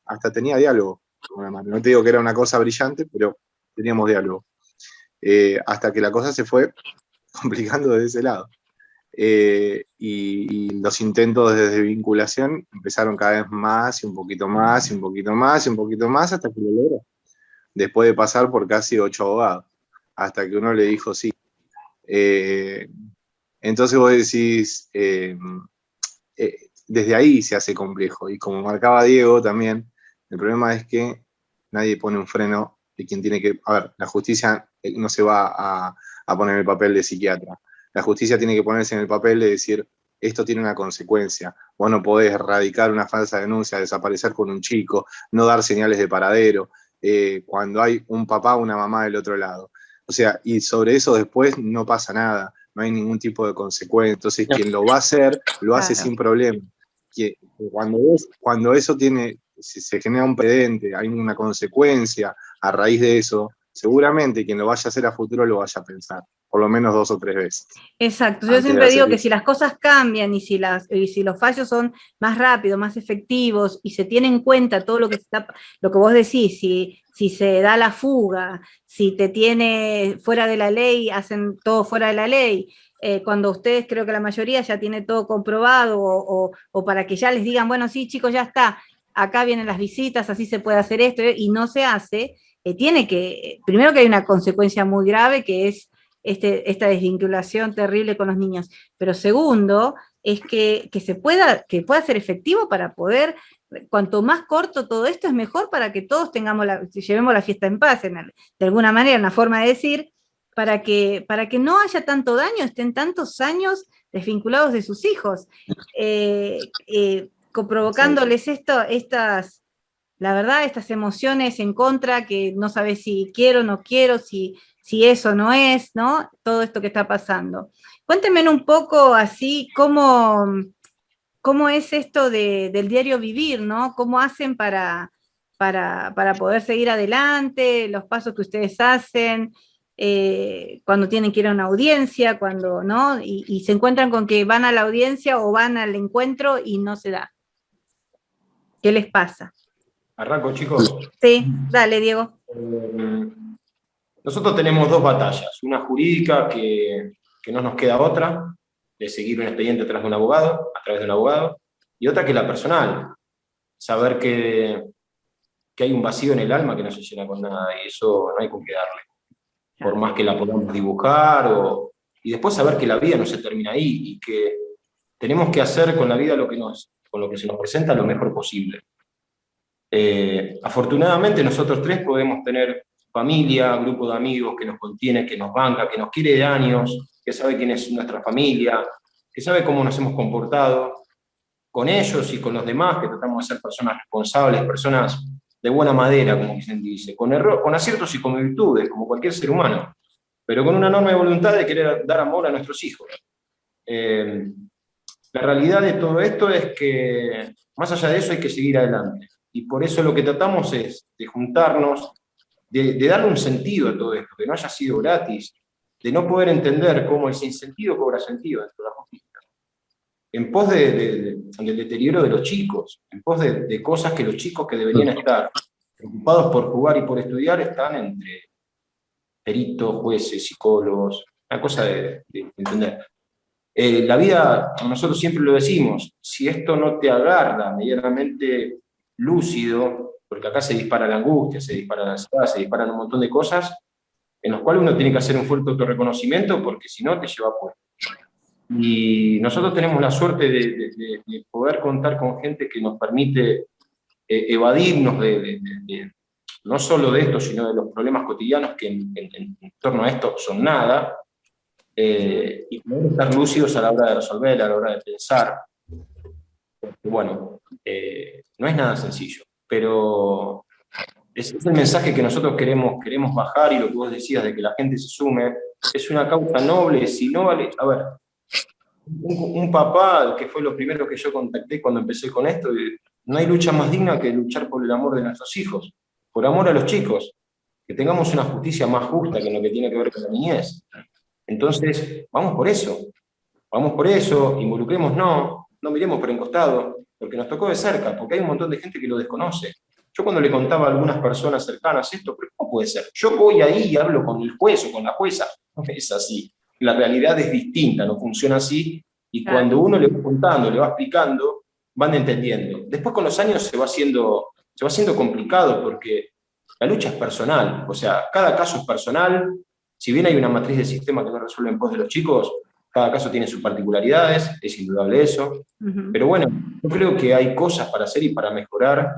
hasta tenía diálogo con una madre. No te digo que era una cosa brillante, pero teníamos diálogo. Hasta que la cosa se fue complicando desde ese lado. Y los intentos de desvinculación empezaron cada vez más y un poquito más y un poquito más y un poquito más hasta que lo logró. Después de pasar por casi 8 abogados, hasta que uno le dijo sí. Entonces vos decís, desde ahí se hace complejo. Y como marcaba Diego también, el problema es que nadie pone un freno de quien tiene que... A ver, la justicia no se va a poner en el papel de psiquiatra. La justicia tiene que ponerse en el papel de decir, esto tiene una consecuencia. Vos no podés erradicar una falsa denuncia, desaparecer con un chico, no dar señales de paradero, cuando hay un papá o una mamá del otro lado. O sea, y sobre eso después no pasa nada, no hay ningún tipo de consecuencia. Entonces, quien lo va a hacer, lo hace Claro. sin problema. Que cuando eso si se genera un precedente, hay una consecuencia a raíz de eso, seguramente quien lo vaya a hacer a futuro lo vaya a pensar, por lo menos 2 o 3 veces. Exacto, yo Antes de siempre hacer digo que eso. si las cosas cambian y si los fallos son más rápidos, más efectivos y se tiene en cuenta todo lo que vos decís, si se da la fuga, si te tiene fuera de la ley, hacen todo fuera de la ley, cuando ustedes, creo que la mayoría ya tiene todo comprobado o para que ya les digan, bueno, sí, chicos, ya está, acá vienen las visitas, así se puede hacer esto, y no se hace, primero que hay una consecuencia muy grave que es esta desvinculación terrible con los niños, pero segundo, es que pueda ser efectivo para poder, cuanto más corto todo esto es mejor para que todos llevemos la fiesta en paz, de alguna manera, una forma de decir, para que no haya tanto daño, estén tantos años desvinculados de sus hijos, provocándoles la verdad, estas emociones en contra, que no sabes si quiero o no quiero, si eso no es, ¿no? Todo esto que está pasando. Cuéntenme un poco así cómo es esto del diario vivir, ¿no? ¿Cómo hacen para poder seguir adelante, los pasos que ustedes hacen, cuando tienen que ir a una audiencia, cuando, ¿no? Y se encuentran con que van a la audiencia o van al encuentro y no se da. ¿Qué les pasa? Arranco, chicos. Sí, dale, Diego. Nosotros tenemos 2 batallas, una jurídica que no nos queda otra, de seguir un expediente a través de un abogado, y otra que la personal, saber que hay un vacío en el alma que no se llena con nada, y eso no hay con qué darle, por más que la podamos dibujar, y después saber que la vida no se termina ahí, y que tenemos que hacer con la vida con lo que se nos presenta lo mejor posible. Afortunadamente nosotros 3 podemos tener familia, grupo de amigos que nos contiene, que nos banca, que nos quiere de años, que sabe quién es nuestra familia, que sabe cómo nos hemos comportado con ellos y con los demás, que tratamos de ser personas responsables, personas de buena madera, como se dice, con aciertos y con virtudes, como cualquier ser humano, pero con una enorme voluntad de querer dar amor a nuestros hijos. La realidad de todo esto es que, más allá de eso, hay que seguir adelante. Y por eso lo que tratamos es de juntarnos, de darle un sentido a todo esto, que no haya sido gratis, de no poder entender cómo el sinsentido cobra sentido dentro de la justicia, en pos del deterioro de los chicos, en pos de cosas que los chicos que deberían estar preocupados por jugar y por estudiar están entre peritos, jueces, psicólogos, una cosa de entender. La vida, nosotros siempre lo decimos, si esto no te agarra medianamente lúcido, porque acá se dispara la angustia, se dispara la ansiedad, se disparan un montón de cosas, en los cuales uno tiene que hacer un fuerte autorreconocimiento, porque si no te lleva puesto. Y nosotros tenemos la suerte de poder contar con gente que nos permite evadirnos no solo de esto, sino de los problemas cotidianos que en torno a esto son nada, y poder estar lúcidos a la hora de resolver, a la hora de pensar. Bueno, no es nada sencillo, pero es el mensaje que nosotros queremos bajar, y lo que vos decías de que la gente se sume, es una causa noble. Si no vale, a ver, un papá, que fue lo primero que yo contacté cuando empecé con esto, no hay lucha más digna que luchar por el amor de nuestros hijos, por amor a los chicos, que tengamos una justicia más justa que en lo que tiene que ver con la niñez. Entonces, vamos por eso, involucrémonos, no miremos por encostado, porque nos tocó de cerca, porque hay un montón de gente que lo desconoce. Yo cuando le contaba a algunas personas cercanas esto, pero ¿cómo puede ser? Yo voy ahí y hablo con el juez o con la jueza. No es así. La realidad es distinta, no funciona así, y cuando uno le va contando, le va explicando, van entendiendo. Después con los años se va haciendo complicado, porque la lucha es personal, o sea, cada caso es personal. Si bien hay una matriz de sistema que no resuelve en pos de los chicos, cada caso tiene sus particularidades, es indudable eso. Pero bueno, yo creo que hay cosas para hacer y para mejorar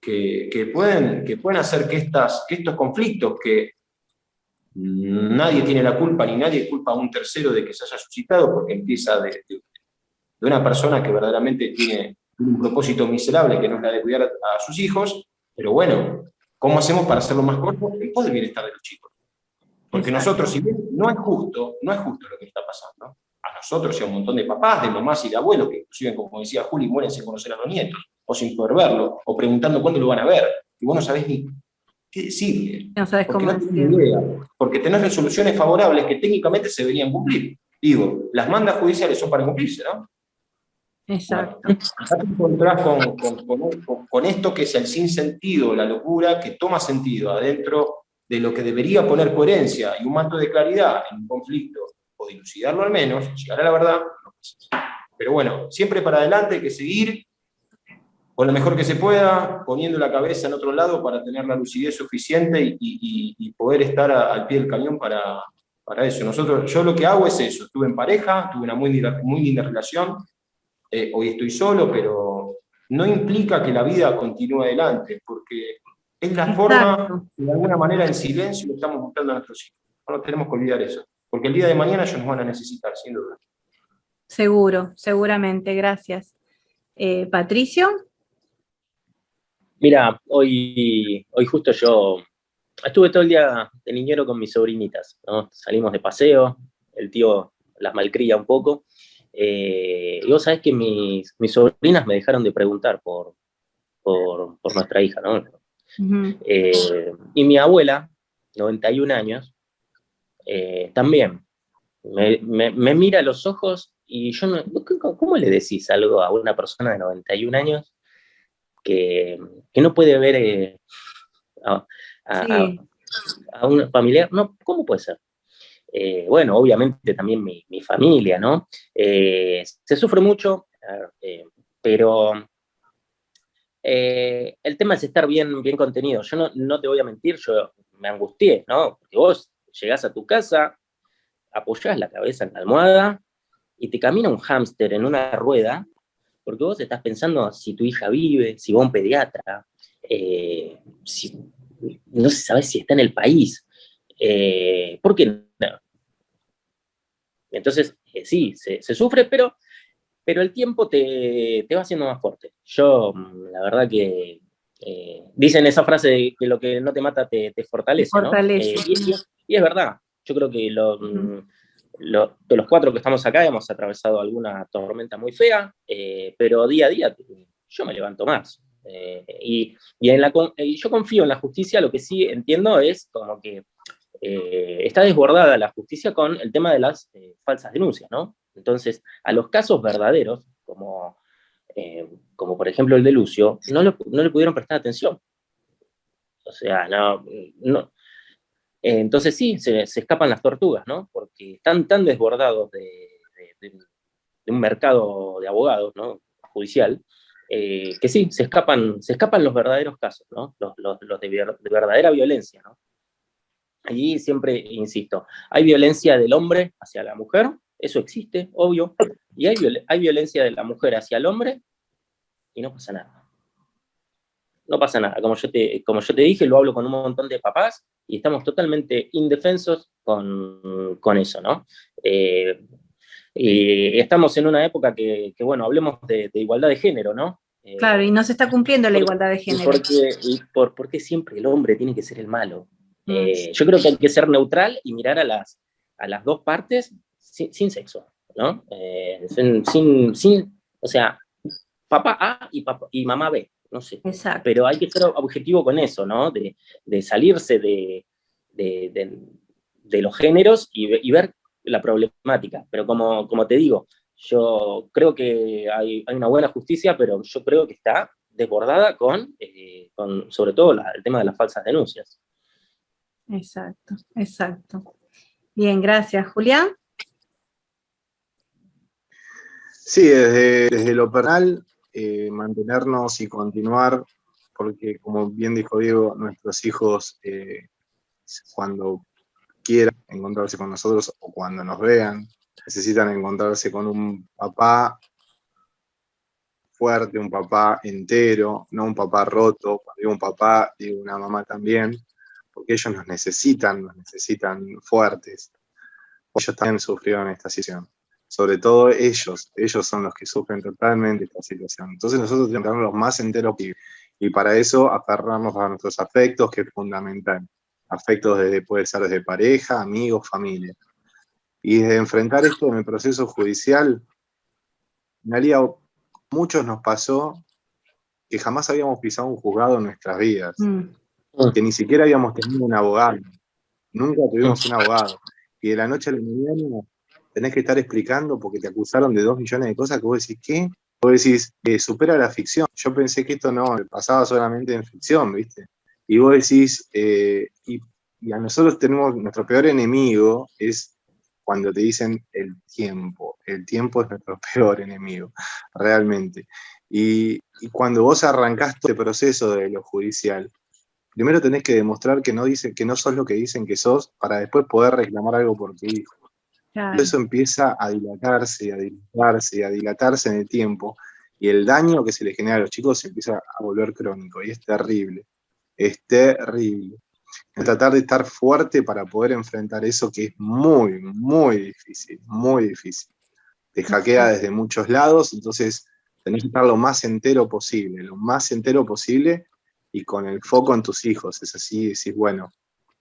que pueden hacer que estos conflictos, que nadie tiene la culpa ni nadie culpa a un tercero de que se haya suscitado, porque empieza de una persona que verdaderamente tiene un propósito miserable, que no es la de cuidar a sus hijos, pero bueno, ¿cómo hacemos para hacerlo más corto en pos del bienestar de los chicos? Porque Exacto. nosotros, si bien no es justo lo que está pasando, a nosotros y a un montón de papás, de mamás y de abuelos, que inclusive, como decía Juli, mueren sin conocer a los nietos, o sin poder verlo, o preguntando cuándo lo van a ver, y vos no sabés ni qué decirle, No sabes porque cómo no tenés ni decirlo. idea, porque tenés resoluciones favorables que técnicamente se deberían cumplir. Digo, las mandas judiciales son para cumplirse, ¿no? Exacto. Bueno, acá te encontrás con esto que es el sinsentido, la locura, que toma sentido adentro de lo que debería poner coherencia y un manto de claridad en un conflicto, o dilucidarlo al menos, llegar a la verdad. Pero bueno, siempre para adelante hay que seguir con lo mejor que se pueda, poniendo la cabeza en otro lado para tener la lucidez suficiente y poder estar al pie del cañón para eso. Yo lo que hago es eso, estuve en pareja, tuve una muy linda relación, hoy estoy solo, pero no implica que la vida continúe adelante, porque es la forma Exacto. que de alguna manera en silencio le estamos mostrando a nuestros hijos. No tenemos que olvidar eso, porque el día de mañana ellos nos van a necesitar, sin duda. Seguro, seguramente, gracias. Patricio. Mira, hoy justo yo estuve todo el día de niñero con mis sobrinitas, ¿no? Salimos de paseo, el tío las malcría un poco, y vos sabés que mis sobrinas me dejaron de preguntar por nuestra hija, ¿no? Uh-huh. Y mi abuela, 91 años, también me mira a los ojos y yo no, ¿cómo le decís algo a una persona de 91 años que no puede ver a, a, Sí, a un familiar? No, ¿cómo puede ser? Bueno, obviamente también mi familia, ¿no? Se sufre mucho, pero el tema es estar bien contenido. Yo no te voy a mentir, yo me angustié, ¿no? Porque vos llegás a tu casa, apoyás la cabeza en la almohada y te camina un hámster en una rueda, porque vos estás pensando si tu hija vive, si va a un pediatra, si, no sabes si está en el país. ¿Por qué no? Entonces, sí, se sufre, pero el tiempo te va haciendo más fuerte. Yo, la verdad que dicen esa frase de que lo que no te mata te te fortalece, ¿no? fortalece. Y es verdad. Yo creo que Uh-huh. de los cuatro que estamos acá hemos atravesado alguna tormenta muy fea, pero día a día yo me levanto más. Y yo confío en la justicia, lo que sí entiendo es como que está desbordada la justicia con el tema de las falsas denuncias, ¿no? Entonces, a los casos verdaderos, como por ejemplo el de Lucio, no le pudieron prestar atención. O sea, no. Entonces sí, se escapan las tortugas, ¿no? Porque están tan desbordados de un mercado de abogados, ¿no? Judicial, que sí, se escapan los verdaderos casos, ¿no? Los de verdadera violencia, ¿no? Allí siempre insisto, hay violencia del hombre hacia la mujer, eso existe, obvio, y hay violencia de la mujer hacia el hombre y no pasa nada. No pasa nada, como yo te dije, lo hablo con un montón de papás y estamos totalmente indefensos con eso, ¿no? Y estamos en una época que bueno, hablemos de igualdad de género, ¿no? Claro, y no se está cumpliendo la igualdad de género. ¿Por qué siempre el hombre tiene que ser el malo? Mm. Yo creo que hay que ser neutral y mirar a las dos partes sin sexo, ¿no? O sea, papá A y mamá B, no sé. Exacto. Pero hay que ser objetivo con eso, ¿no? De salirse de los géneros y ver la problemática. Pero como te digo, yo creo que hay una buena justicia, pero yo creo que está desbordada con sobre todo el tema de las falsas denuncias. Exacto, exacto. Bien, gracias. Julián. Sí, desde lo personal, mantenernos y continuar, porque como bien dijo Diego, nuestros hijos cuando quieran encontrarse con nosotros o cuando nos vean, necesitan encontrarse con un papá fuerte, un papá entero, no un papá roto. Cuando digo un papá, digo una mamá también, porque ellos nos necesitan fuertes. Ellos también sufrieron esta situación. Sobre todo ellos son los que sufren totalmente esta situación. Entonces nosotros tenemos que estar los más enteros posible. Y para eso aferrarnos a nuestros afectos, que es fundamental. Afectos puede ser desde pareja, amigos, familia. Y desde enfrentar esto en el proceso judicial, en realidad muchos nos pasó que jamás habíamos pisado un juzgado en nuestras vidas, que ni siquiera habíamos tenido un abogado, nunca tuvimos un abogado. Y de la noche a la mañana tenés que estar explicando porque te acusaron de 2 millones de cosas que vos decís, ¿qué? Vos decís, supera la ficción. Yo pensé que esto no pasaba solamente en ficción, ¿viste? Y vos decís, y a nosotros tenemos, nuestro peor enemigo es cuando te dicen el tiempo. El tiempo es nuestro peor enemigo, realmente. Y cuando vos arrancás todo este proceso de lo judicial, primero tenés que demostrar que no sos lo que dicen que sos para después poder reclamar algo por tu hijo. Claro. Eso empieza a dilatarse, a dilatarse, a dilatarse en el tiempo, y el daño que se le genera a los chicos se empieza a volver crónico, y es terrible, es terrible. Tratar de estar fuerte para poder enfrentar eso que es muy, muy difícil, muy difícil. Te hackea desde muchos lados, entonces tenés que estar lo más entero posible, y con el foco en tus hijos. Es así, decís, bueno,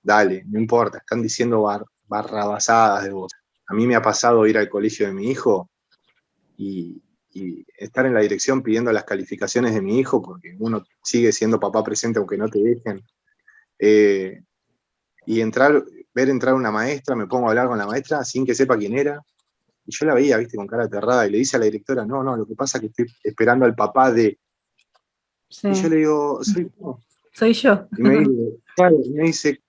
dale, no importa, están diciendo barrabasadas de vos. A mí me ha pasado ir al colegio de mi hijo y estar en la dirección pidiendo las calificaciones de mi hijo, porque uno sigue siendo papá presente aunque no te dejen. Y ver entrar una maestra, me pongo a hablar con la maestra sin que sepa quién era, y yo la veía, viste, con cara aterrada, y le dice a la directora, no, lo que pasa es que estoy esperando al papá de... Sí. Y yo le digo, soy yo. Y me dice,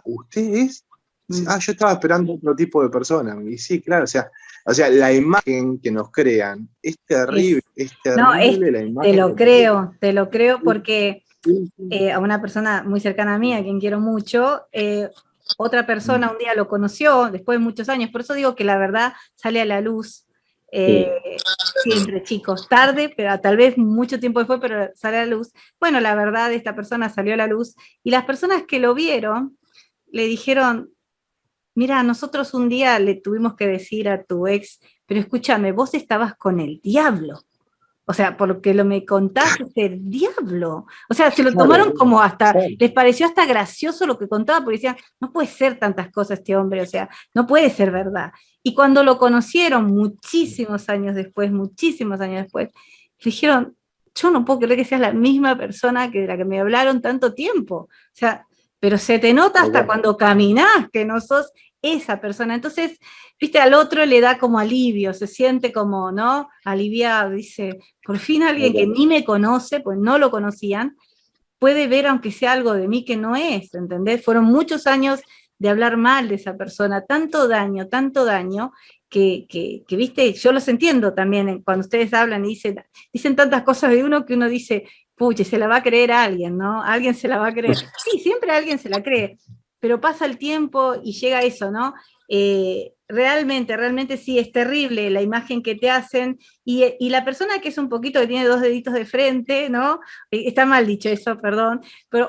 ¿usted es? Yo estaba esperando otro tipo de persona. Y sí, claro, o sea, la imagen que nos crean es terrible, es terrible la imagen. Te lo creo porque a una persona muy cercana a mí, a quien quiero mucho, otra persona un día lo conoció, después de muchos años, por eso digo que la verdad sale a la luz, siempre, chicos, tarde, pero tal vez mucho tiempo después, pero sale a la luz. Bueno, la verdad, esta persona salió a la luz, y las personas que lo vieron, le dijeron, mira, nosotros un día le tuvimos que decir a tu ex, pero escúchame, vos estabas con el diablo. O sea, por lo que me contaste, es el diablo. O sea, se lo tomaron como hasta, les pareció hasta gracioso lo que contaba, porque decían, no puede ser tantas cosas este hombre, o sea, no puede ser verdad. Y cuando lo conocieron muchísimos años después, le dijeron, yo no puedo creer que seas la misma persona que de la que me hablaron tanto tiempo. O sea, pero se te nota hasta cuando caminás que no sos esa persona. Entonces, viste, al otro le da como alivio, se siente como, ¿no? Aliviado, dice, por fin alguien que ni me conoce, pues no lo conocían, puede ver aunque sea algo de mí que no es, ¿entendés? Fueron muchos años de hablar mal de esa persona, tanto daño, que viste, yo los entiendo también cuando ustedes hablan y dicen tantas cosas de uno que uno dice, puche, se la va a creer a alguien, ¿no? Alguien se la va a creer. Sí, siempre alguien se la cree, pero pasa el tiempo y llega eso, ¿no? Realmente sí, es terrible la imagen que te hacen, y la persona que es un poquito, que tiene 2 deditos de frente, ¿no? Está mal dicho eso, perdón,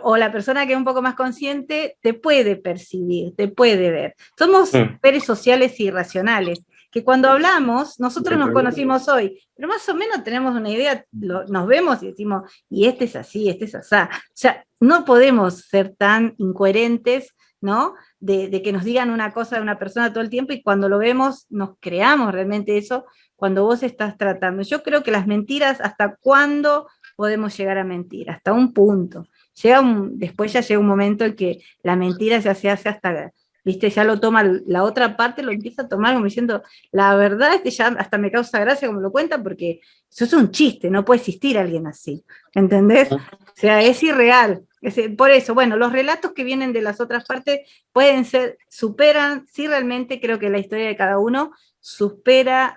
o la persona que es un poco más consciente, te puede percibir, te puede ver. Somos seres sociales y racionales, que cuando hablamos, nosotros nos conocimos hoy, pero más o menos tenemos una idea, nos vemos y decimos, y este es así, este es asá. O sea, no podemos ser tan incoherentes, ¿no? De que nos digan una cosa de una persona todo el tiempo, y cuando lo vemos nos creamos realmente eso cuando vos estás tratando. Yo creo que las mentiras, ¿hasta cuándo podemos llegar a mentir? Hasta un punto. Después ya llega un momento en que la mentira ya se hace hasta, viste, ya lo toma la otra parte, lo empieza a tomar como diciendo, la verdad es que ya hasta me causa gracia como lo cuentan, porque eso es un chiste, no puede existir alguien así, ¿entendés? O sea, es irreal. Por eso, bueno, los relatos que vienen de las otras partes superan, sí, realmente creo que la historia de cada uno supera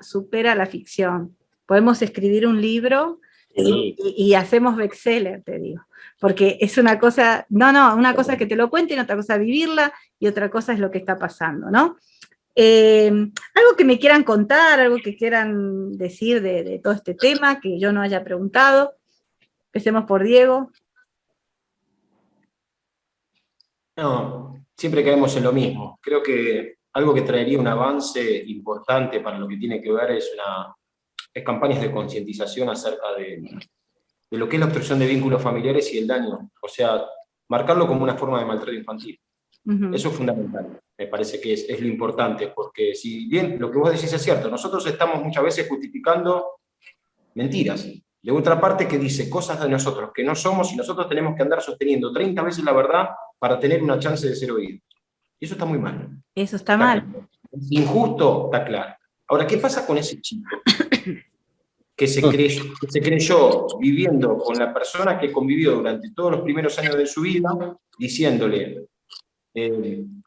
la ficción. Podemos escribir un libro y hacemos bestseller, te digo, porque es una cosa, una cosa es que te lo cuenten, otra cosa es vivirla, y otra cosa es lo que está pasando, ¿no? Algo que me quieran contar, algo que quieran decir de todo este tema, que yo no haya preguntado. Empecemos por Diego. No, siempre caemos en lo mismo. Creo que algo que traería un avance importante para lo que tiene que ver es campañas de concientización acerca de lo que es la obstrucción de vínculos familiares y el daño. O sea, marcarlo como una forma de maltrato infantil. Eso es fundamental. Me parece que es lo importante, porque si bien lo que vos decís es cierto, nosotros estamos muchas veces justificando mentiras. De otra parte que dice cosas de nosotros que no somos y nosotros tenemos que andar sosteniendo 30 veces la verdad para tener una chance de ser oídos. Y eso está muy mal. Eso está mal. Claro. Injusto, está claro. Ahora, ¿qué pasa con ese chico que se creyó viviendo con la persona que convivió durante todos los primeros años de su vida, diciéndole,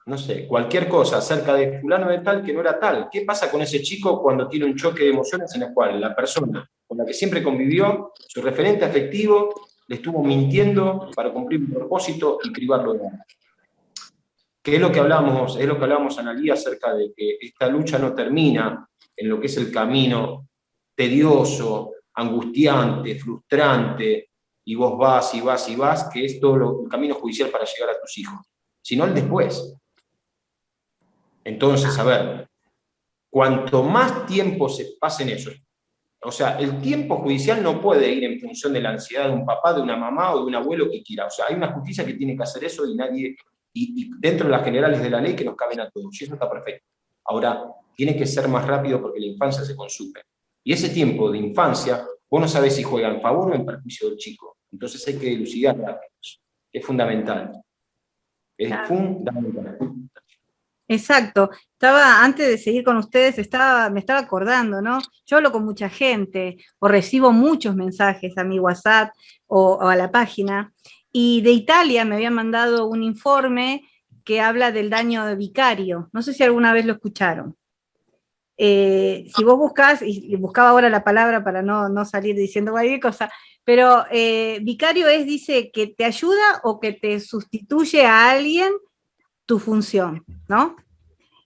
no sé, cualquier cosa acerca de fulano de tal que no era tal? ¿Qué pasa con ese chico cuando tiene un choque de emociones en el cual la persona con la que siempre convivió, su referente afectivo, le estuvo mintiendo para cumplir un propósito y privarlo de algo? Que es lo que hablamos, Analía, acerca de que esta lucha no termina en lo que es el camino tedioso, angustiante, frustrante, y vos vas y vas y vas, que es todo el camino judicial para llegar a tus hijos, sino el después. Entonces, a ver, cuanto más tiempo se pase en eso, o sea, el tiempo judicial no puede ir en función de la ansiedad de un papá, de una mamá o de un abuelo que quiera. O sea, hay una justicia que tiene que hacer eso y dentro de las generales de la ley que nos caben a todos, y eso está perfecto. Ahora, tiene que ser más rápido porque la infancia se consume. Y ese tiempo de infancia, vos no sabés si juega en favor o en perjuicio del chico. Entonces hay que dilucidar rápido. Es fundamental. Es fundamental. Exacto. Antes de seguir con ustedes, me estaba acordando, ¿no? Yo hablo con mucha gente, o recibo muchos mensajes a mi WhatsApp o a la página, y de Italia me habían mandado un informe que habla del daño vicario. No sé si alguna vez lo escucharon. Si vos buscás, y buscaba ahora la palabra para no salir diciendo cualquier cosa, pero vicario dice que te ayuda o que te sustituye a alguien tu función, ¿no?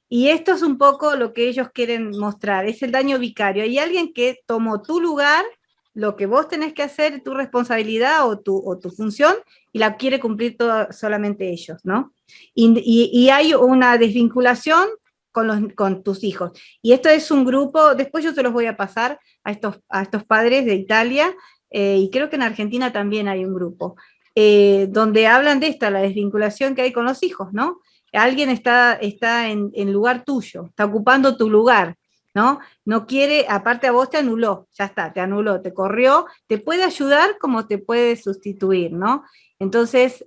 Y esto es un poco lo que ellos quieren mostrar, es el daño vicario. Hay alguien que tomó tu lugar, lo que vos tenés que hacer, tu responsabilidad o tu función, y la quiere cumplir solamente ellos, ¿no? Y hay una desvinculación con tus hijos. Y esto es un grupo, después yo se los voy a pasar a estos padres de Italia, y creo que en Argentina también hay un grupo, donde hablan de esta, la desvinculación que hay con los hijos, ¿no? Alguien está en lugar tuyo, está ocupando tu lugar, ¿no? No quiere, aparte a vos te anuló, ya está, te anuló, te corrió, te puede ayudar como te puede sustituir, ¿no? Entonces,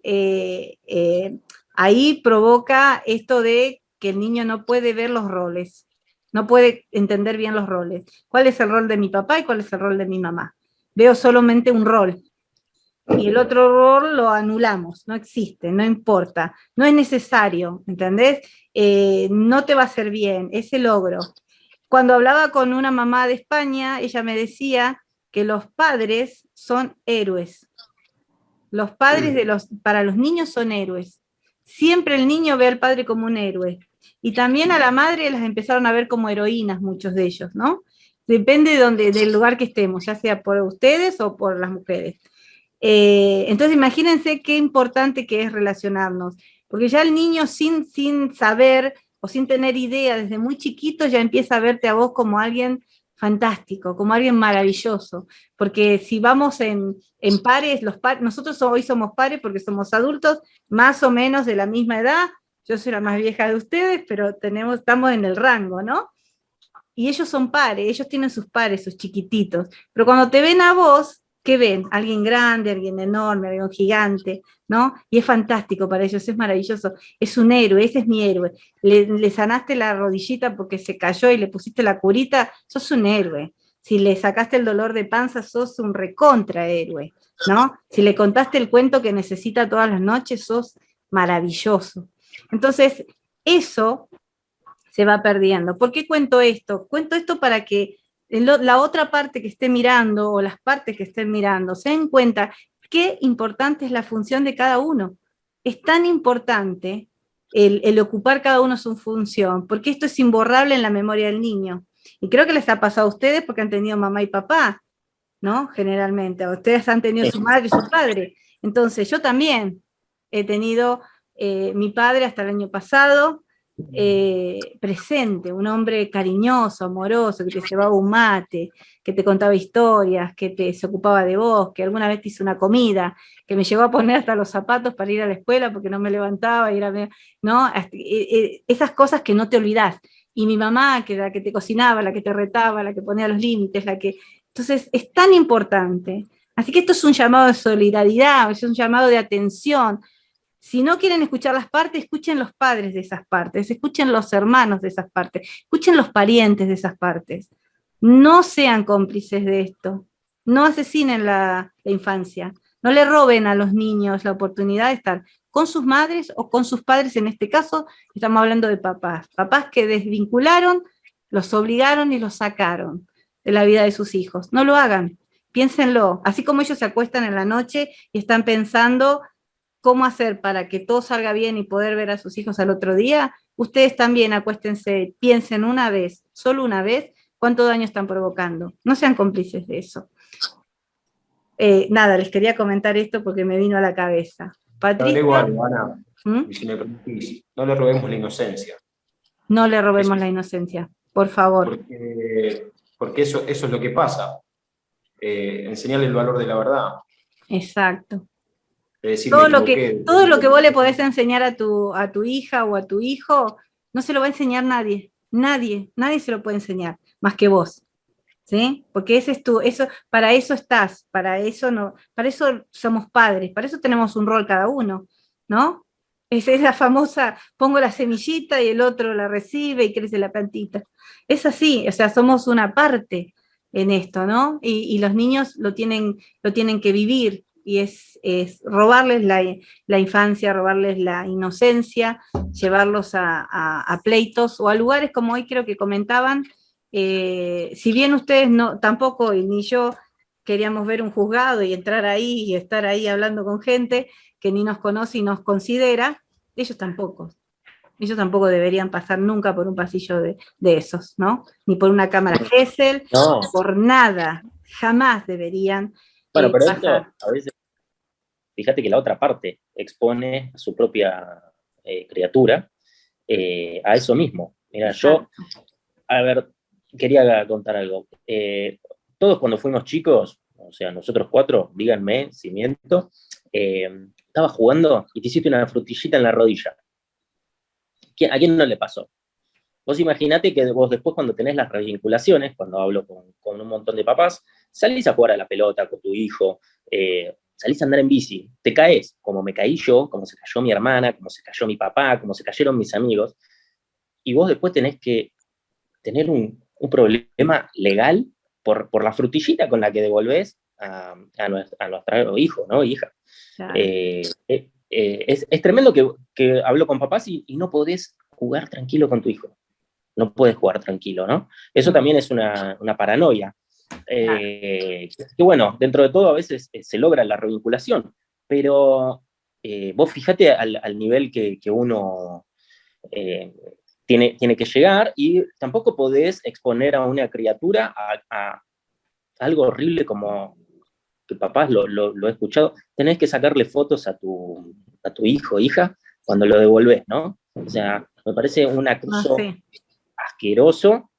ahí provoca esto de que el niño no puede ver los roles, no puede entender bien los roles. ¿Cuál es el rol de mi papá y cuál es el rol de mi mamá? Veo solamente un rol. Y el otro rol lo anulamos, no existe, no importa, no es necesario, ¿entendés? No te va a hacer bien, ese logro. Cuando hablaba con una mamá de España, ella me decía que los padres son héroes. Los padres para los niños son héroes. Siempre el niño ve al padre como un héroe. Y también a la madre las empezaron a ver como heroínas, muchos de ellos, ¿no? Depende del lugar que estemos, ya sea por ustedes o por las mujeres. Entonces imagínense qué importante que es relacionarnos, porque ya el niño sin saber o sin tener idea desde muy chiquito ya empieza a verte a vos como alguien fantástico, como alguien maravilloso, porque si vamos en pares, nosotros hoy somos pares porque somos adultos más o menos de la misma edad, yo soy la más vieja de ustedes, pero estamos en el rango, ¿no? Y ellos son pares, ellos tienen sus pares, sus chiquititos, pero cuando te ven a vos, ¿qué ven? Alguien grande, alguien enorme, alguien gigante, ¿no? Y es fantástico para ellos, es maravilloso, es un héroe, ese es mi héroe. Le sanaste la rodillita porque se cayó y le pusiste la curita, sos un héroe. Si le sacaste el dolor de panza, sos un recontrahéroe, ¿no? Si le contaste el cuento que necesita todas las noches, sos maravilloso. Entonces, eso se va perdiendo. ¿Por qué cuento esto? Cuento esto para que la otra parte que esté mirando o las partes que estén mirando se den cuenta qué importante es la función de cada uno. Es tan importante el ocupar cada uno su función, porque esto es imborrable en la memoria del niño. Y creo que les ha pasado a ustedes porque han tenido mamá y papá, ¿no? Generalmente, ustedes han tenido su madre y su padre. Entonces, yo también he tenido mi padre hasta el año pasado, presente, un hombre cariñoso, amoroso, que te llevaba un mate, que te contaba historias, se ocupaba de vos, que alguna vez te hizo una comida, que me llegó a poner hasta los zapatos para ir a la escuela porque no me levantaba, ¿no? Esas cosas que no te olvidás. Y mi mamá, que era la que te cocinaba, la que te retaba, la que ponía los límites, Entonces, es tan importante. Así que esto es un llamado de solidaridad, es un llamado de atención. Si no quieren escuchar las partes, escuchen los padres de esas partes, escuchen los hermanos de esas partes, escuchen los parientes de esas partes. No sean cómplices de esto. No asesinen la infancia. No le roben a los niños la oportunidad de estar con sus madres o con sus padres. En este caso, estamos hablando de papás. Papás que desvincularon, los obligaron y los sacaron de la vida de sus hijos. No lo hagan. Piénsenlo. Así como ellos se acuestan en la noche y están pensando cómo hacer para que todo salga bien y poder ver a sus hijos al otro día, ustedes también acuéstense, piensen una vez, solo una vez, cuánto daño están provocando. No sean cómplices de eso. Nada, les quería comentar esto porque me vino a la cabeza. Patricia. Igual, Ana, y si me permitís, no le robemos la inocencia. No le robemos la inocencia, por favor. Porque eso es lo que pasa. Enseñarle el valor de la verdad. Exacto. Decir, todo lo que vos le podés enseñar a tu hija o a tu hijo, no se lo va a enseñar nadie. Nadie se lo puede enseñar, más que vos. ¿Sí? Porque para eso estás, para eso somos padres, para eso tenemos un rol cada uno, ¿no? Esa es la famosa, pongo la semillita y el otro la recibe y crece la plantita. Es así, o sea, somos una parte en esto, ¿no? Y los niños lo tienen que vivir, y es robarles la infancia, robarles la inocencia, llevarlos a pleitos o a lugares como hoy creo que comentaban. Si bien ustedes tampoco, y ni yo, queríamos ver un juzgado y entrar ahí y estar ahí hablando con gente que ni nos conoce y nos considera, ellos tampoco deberían pasar nunca por un pasillo de esos, ¿no? Ni por una cámara Gesell, no. Por nada, jamás deberían. Bueno, pero esto a veces, fíjate que la otra parte expone a su propia criatura a eso mismo. Mira, yo, a ver, quería contar algo. Todos cuando fuimos chicos, o sea, nosotros 4, díganme si miento, estabas jugando y te hiciste una frutillita en la rodilla. ¿A quién no le pasó? Vos imaginate que vos después cuando tenés las revinculaciones, cuando hablo con un montón de papás, salís a jugar a la pelota con tu hijo, salís a andar en bici, te caes, como me caí yo, como se cayó mi hermana, como se cayó mi papá, como se cayeron mis amigos, y vos después tenés que tener un problema legal por la frutillita con la que devolvés a nuestro hijo, ¿no? Hija. Claro. Es tremendo que hablo con papás y no podés jugar tranquilo con tu hijo. No puedes jugar tranquilo, ¿no? Eso también es una paranoia. Que bueno, dentro de todo a veces se logra la revinculación, pero vos fijate al nivel que uno tiene que llegar, y tampoco podés exponer a una criatura a algo horrible como que papás lo he escuchado, tenés que sacarle fotos a tu hijo o hija cuando lo devolvés, ¿no? O sea, me parece un acoso asqueroso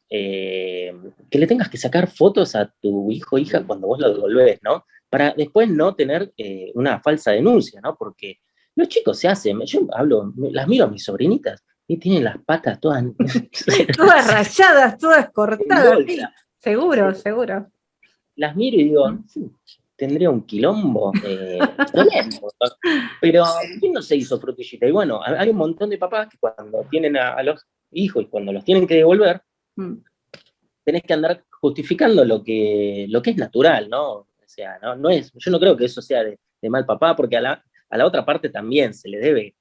que le tengas que sacar fotos a tu hijo o hija cuando vos lo devolvés, ¿no? Para después no tener una falsa denuncia, ¿no? Porque los chicos se hacen, yo las miro a mis sobrinitas y tienen las patas todas todas rayadas, todas cortadas, sí. Seguro. Las miro y digo, tendría un quilombo tremendo. Pero ¿quién no se hizo frutillita? Y bueno, hay un montón de papás que cuando tienen a los hijos y cuando los tienen que devolver, tenés que andar justificando lo que es natural, ¿no? O sea, no es, yo no creo que eso sea de mal papá, porque a la otra parte también se le debe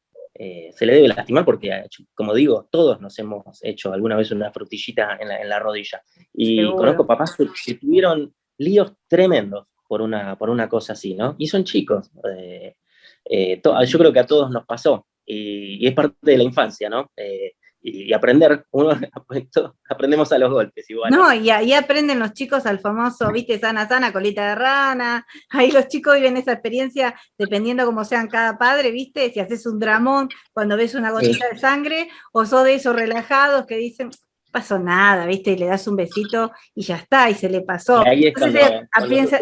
lastimar, porque, como digo, todos nos hemos hecho alguna vez una frutillita en la rodilla. Y seguro. Conozco papás que tuvieron líos tremendos por una cosa así, ¿no? Y son chicos. Yo creo que a todos nos pasó. y es parte de la infancia, ¿no? Y aprender, aprendemos a los golpes igual. No, y ahí aprenden los chicos al famoso, viste, sana, sana, colita de rana. Ahí los chicos viven esa experiencia dependiendo cómo sean cada padre, viste, si haces un dramón cuando ves una gotita de sangre, o sos de esos relajados que dicen, no pasó nada, viste, y le das un besito y ya está, y se le pasó. Y ahí es Entonces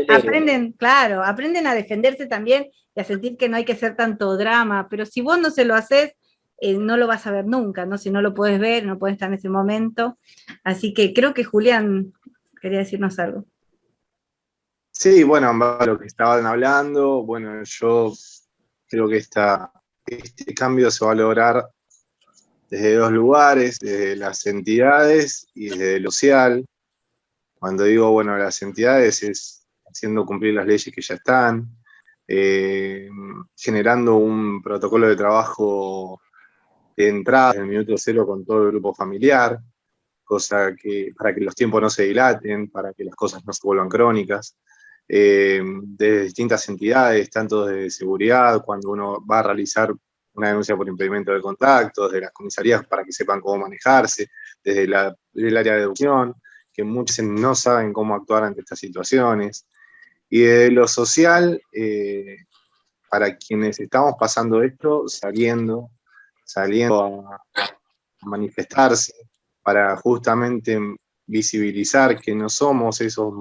cuando aprenden, claro, aprenden a defenderse también y a sentir que no hay que hacer tanto drama, pero si vos no se lo haces, no lo vas a ver nunca, ¿no? Si no lo puedes ver, no puedes estar en ese momento. Así que creo que Julián quería decirnos algo. Sí, bueno, lo que estaban hablando, bueno, yo creo que este cambio se va a lograr desde dos lugares, desde las entidades y desde lo social. Cuando digo, bueno, las entidades es haciendo cumplir las leyes que ya están, generando un protocolo de trabajo de entrada desde el minuto cero con todo el grupo familiar, cosa que para que los tiempos no se dilaten, para que las cosas no se vuelvan crónicas, de distintas entidades, tanto de seguridad, cuando uno va a realizar una denuncia por impedimento de contacto, desde las comisarías para que sepan cómo manejarse, desde el área de educación, que muchos no saben cómo actuar ante estas situaciones, y de lo social, para quienes estamos pasando esto, saliendo a manifestarse, para justamente visibilizar que no somos esos,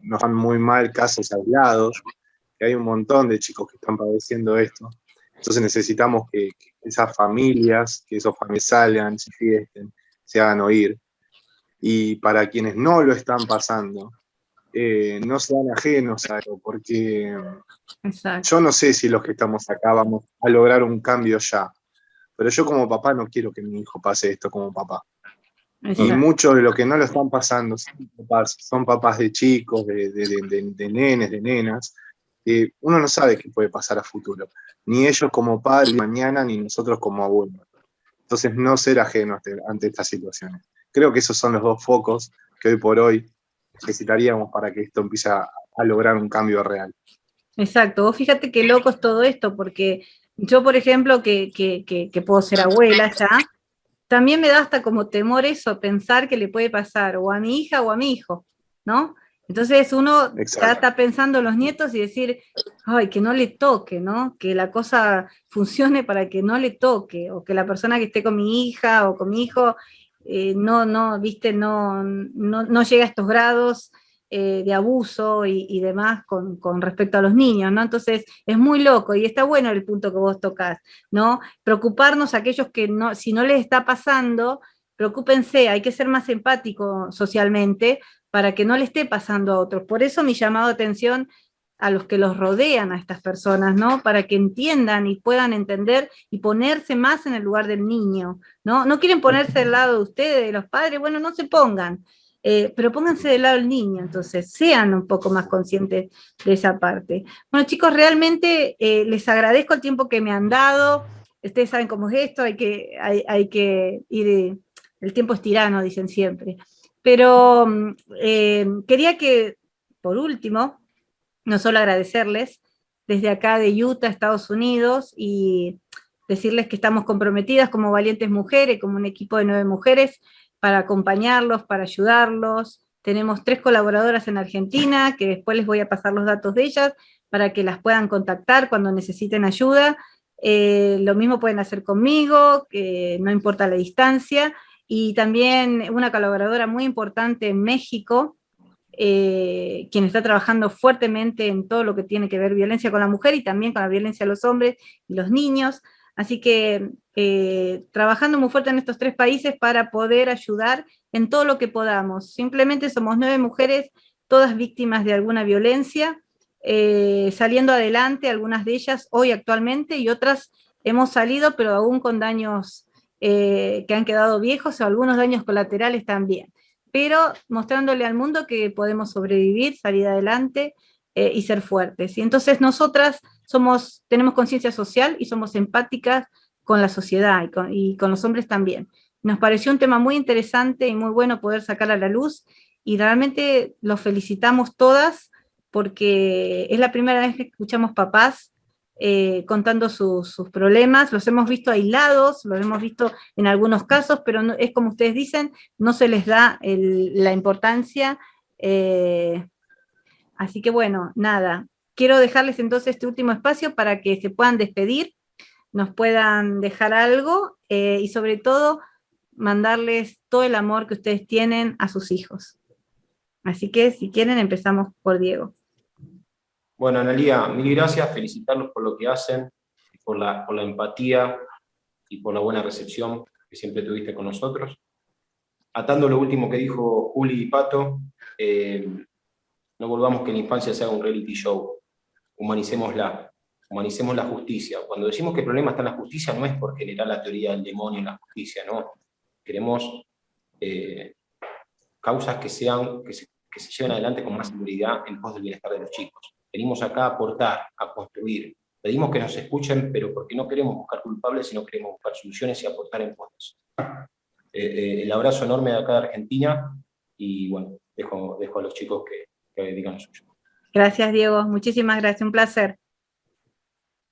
nos van muy mal casos aislados, que hay un montón de chicos que están padeciendo esto. Entonces necesitamos que esas familias, que esos familiares salgan, se fiesten, se hagan oír. Y para quienes no lo están pasando, no sean ajenos a eso, porque Exacto. yo no sé si los que estamos acá vamos a lograr un cambio ya, pero yo como papá no quiero que mi hijo pase esto como papá. Exacto. Y muchos de los que no lo están pasando son papás de chicos, de nenes, de nenas. Uno no sabe qué puede pasar a futuro. Ni ellos como padres mañana, ni nosotros como abuelos. Entonces no ser ajenos ante estas situaciones. Creo que esos son los dos focos que hoy por hoy necesitaríamos para que esto empiece a lograr un cambio real. Exacto, vos fíjate qué loco es todo esto, porque yo, por ejemplo, que puedo ser abuela ya, también me da hasta como temor eso, pensar que le puede pasar o a mi hija o a mi hijo, ¿no? Entonces uno ya está pensando en los nietos y decir, ay, que no le toque, ¿no? Que la cosa funcione para que no le toque, o que la persona que esté con mi hija o con mi hijo viste, no llegue a estos grados de abuso y demás con respecto a los niños, ¿no? Entonces es muy loco y está bueno el punto que vos tocás, ¿no? Preocuparnos a aquellos que no, si no les está pasando, preocúpense, hay que ser más empático socialmente para que no le esté pasando a otros. Por eso mi llamado de atención a los que los rodean a estas personas, ¿no? Para que entiendan y puedan entender y ponerse más en el lugar del niño, ¿no? No quieren ponerse del lado de ustedes, de los padres, bueno, no se pongan, pero pónganse del lado del niño, entonces sean un poco más conscientes de esa parte. Bueno, chicos, realmente les agradezco el tiempo que me han dado. Ustedes saben cómo es esto, hay que ir, el tiempo es tirano, dicen siempre. Pero quería que, por último, no solo agradecerles desde acá de Utah, Estados Unidos, y decirles que estamos comprometidas como valientes mujeres, como un equipo de 9 mujeres, para acompañarlos, para ayudarlos. Tenemos 3 colaboradoras en Argentina, que después les voy a pasar los datos de ellas, para que las puedan contactar cuando necesiten ayuda. Lo mismo pueden hacer conmigo, que no importa la distancia. Y también una colaboradora muy importante en México, quien está trabajando fuertemente en todo lo que tiene que ver violencia con la mujer y también con la violencia a los hombres y los niños. Así que trabajando muy fuerte en estos 3 países para poder ayudar en todo lo que podamos. Simplemente somos 9 mujeres, todas víctimas de alguna violencia, saliendo adelante, algunas de ellas hoy actualmente, y otras hemos salido, pero aún con daños que han quedado viejos o algunos daños colaterales también, pero mostrándole al mundo que podemos sobrevivir, salir adelante y ser fuertes. Y entonces nosotras tenemos conciencia social y somos empáticas con la sociedad y con los hombres también. Nos pareció un tema muy interesante y muy bueno poder sacar a la luz, y realmente los felicitamos todas porque es la primera vez que escuchamos papás contando sus problemas, los hemos visto aislados, los hemos visto en algunos casos, pero no, es como ustedes dicen, no se les da la importancia. Así que bueno, nada, quiero dejarles entonces este último espacio para que se puedan despedir, nos puedan dejar algo y sobre todo mandarles todo el amor que ustedes tienen a sus hijos. Así que si quieren empezamos por Diego. Bueno, Analía, mil gracias, felicitarlos por lo que hacen, por la empatía y por la buena recepción que siempre tuviste con nosotros. Atando lo último que dijo Juli y Pato, no volvamos que la infancia sea un reality show, humanicemos la justicia. Cuando decimos que el problema está en la justicia, no es por generar la teoría del demonio en la justicia, no. Queremos causas que se lleven adelante con más seguridad en pos del bienestar de los chicos. Venimos acá a aportar, a construir. Pedimos que nos escuchen, pero porque no queremos buscar culpables, sino queremos buscar soluciones y aportar en pos de eso. El abrazo enorme de acá de Argentina, y bueno, dejo a los chicos que digan lo suyo. Gracias, Diego. Muchísimas gracias. Un placer.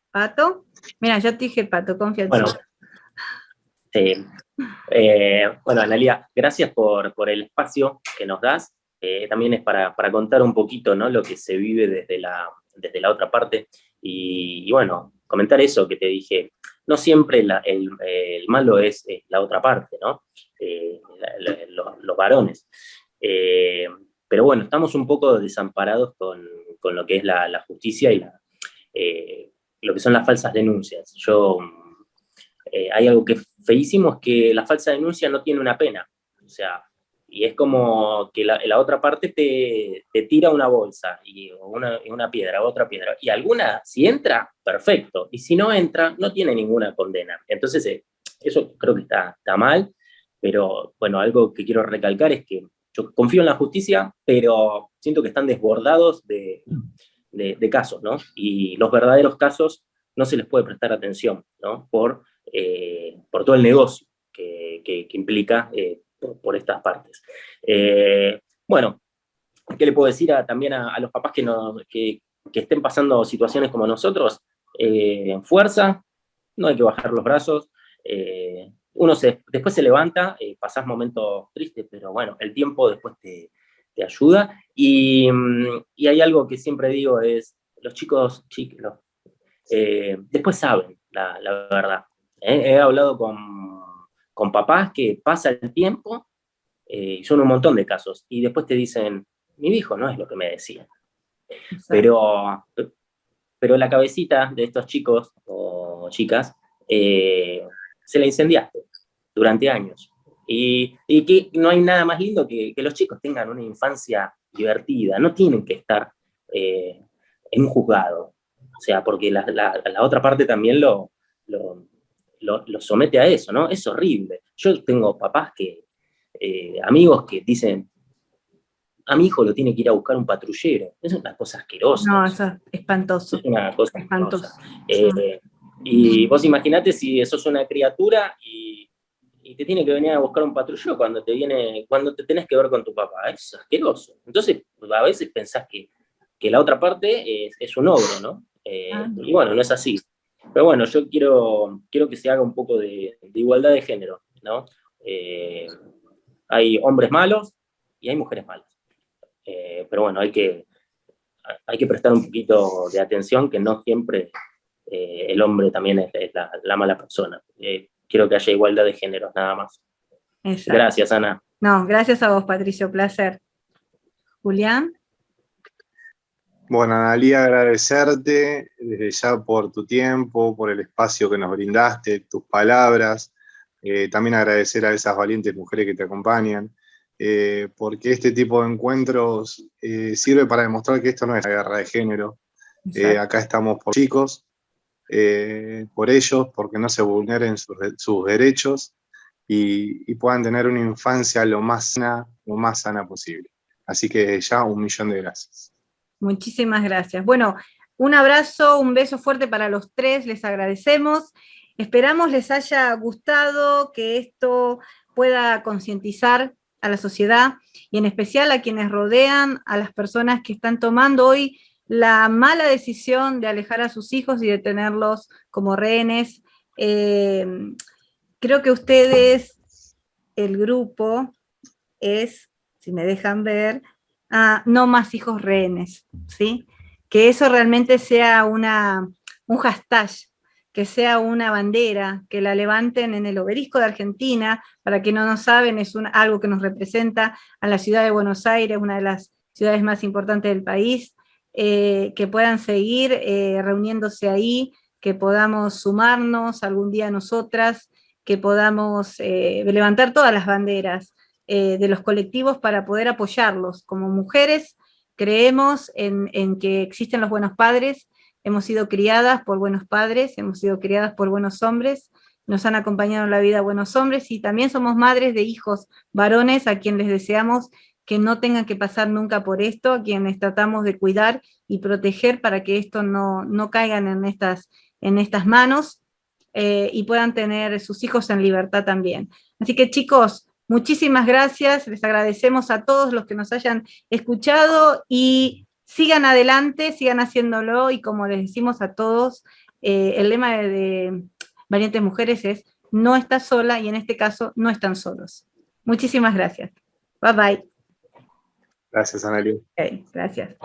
¿Pato? Mira, yo te dije Pato, confía en Bueno, sí. Bueno, Analía, gracias por el espacio que nos das. También es para contar un poquito, ¿no?, lo que se vive desde la otra parte. Y bueno, comentar eso que te dije. No siempre el malo es la otra parte, ¿no? Los varones. Pero bueno, estamos un poco desamparados con lo que es la justicia y lo que son las falsas denuncias. Hay algo que es feísimo, es que la falsa denuncia no tiene una pena. O sea, y es como que la otra parte te tira una bolsa, o una piedra, otra piedra, y alguna, si entra, perfecto, y si no entra, no tiene ninguna condena. Entonces, eso creo que está mal, pero bueno, algo que quiero recalcar es que yo confío en la justicia, pero siento que están desbordados de casos, ¿no? Y los verdaderos casos no se les puede prestar atención, ¿no? Por todo el negocio que implica por estas partes. Bueno, ¿qué le puedo decir también a los papás que estén pasando situaciones como nosotros? Fuerza, no hay que bajar los brazos. Uno después se levanta, pasás momentos tristes, pero bueno, el tiempo después te ayuda. Y hay algo que siempre digo es, los chicos después saben la verdad. He hablado con papás que pasa el tiempo, y son un montón de casos, y después te dicen, mi hijo no es lo que me decía. Pero la cabecita de estos chicos o chicas se la incendiaste durante años. Y que no hay nada más lindo que los chicos tengan una infancia divertida, no tienen que estar en un juzgado. O sea, porque la otra parte también lo somete a eso, ¿no? Es horrible. Yo tengo papás amigos que dicen, a mi hijo lo tiene que ir a buscar un patrullero. Es una cosa asquerosa. No, eso es espantoso. Es una cosa espantoso. Y vos imaginate si sos una criatura y te tiene que venir a buscar un patrullero cuando te tenés que ver con tu papá. Es asqueroso. Entonces, a veces pensás que la otra parte es un ogro, ¿no? Y bueno, no es así. Pero bueno, yo quiero que se haga un poco de igualdad de género, ¿no? Hay hombres malos y hay mujeres malas. Pero bueno, hay que prestar un poquito de atención, que no siempre el hombre también es la mala persona. Quiero que haya igualdad de géneros, nada más. Exacto. Gracias, Ana. No, gracias a vos, Patricio, placer. Julián. Bueno, Analía, agradecerte desde ya por tu tiempo, por el espacio que nos brindaste, tus palabras. También agradecer a esas valientes mujeres que te acompañan, porque este tipo de encuentros sirve para demostrar que esto no es una guerra de género. Acá estamos por chicos, por ellos, porque no se vulneren sus derechos y puedan tener una infancia lo más sana posible. Así que ya 1.000.000 de gracias. Muchísimas gracias. Bueno, un abrazo, un beso fuerte para los tres, les agradecemos. Esperamos les haya gustado, que esto pueda concientizar a la sociedad y en especial a quienes rodean a las personas que están tomando hoy la mala decisión de alejar a sus hijos y de tenerlos como rehenes. Creo que ustedes, el grupo, es, si me dejan ver, no más hijos rehenes, ¿sí? Que eso realmente sea un hashtag, que sea una bandera, que la levanten en el obelisco de Argentina. Para quienes no saben, es algo que nos representa a la ciudad de Buenos Aires, una de las ciudades más importantes del país, que puedan seguir reuniéndose ahí, que podamos sumarnos algún día nosotras, que podamos levantar todas las banderas de los colectivos para poder apoyarlos. Como mujeres creemos en que existen los buenos padres, hemos sido criadas por buenos padres, hemos sido criadas por buenos hombres, nos han acompañado en la vida buenos hombres, y también somos madres de hijos varones a quienes les deseamos que no tengan que pasar nunca por esto, a quienes tratamos de cuidar y proteger para que esto no caigan en estas manos, y puedan tener sus hijos en libertad también. Así que, chicos, muchísimas gracias, les agradecemos a todos los que nos hayan escuchado, y sigan adelante, sigan haciéndolo, y como les decimos a todos, el lema de Valientes Mujeres es: no estás sola, y en este caso no están solos. Muchísimas gracias. Bye bye. Gracias, Analia. Okay, gracias.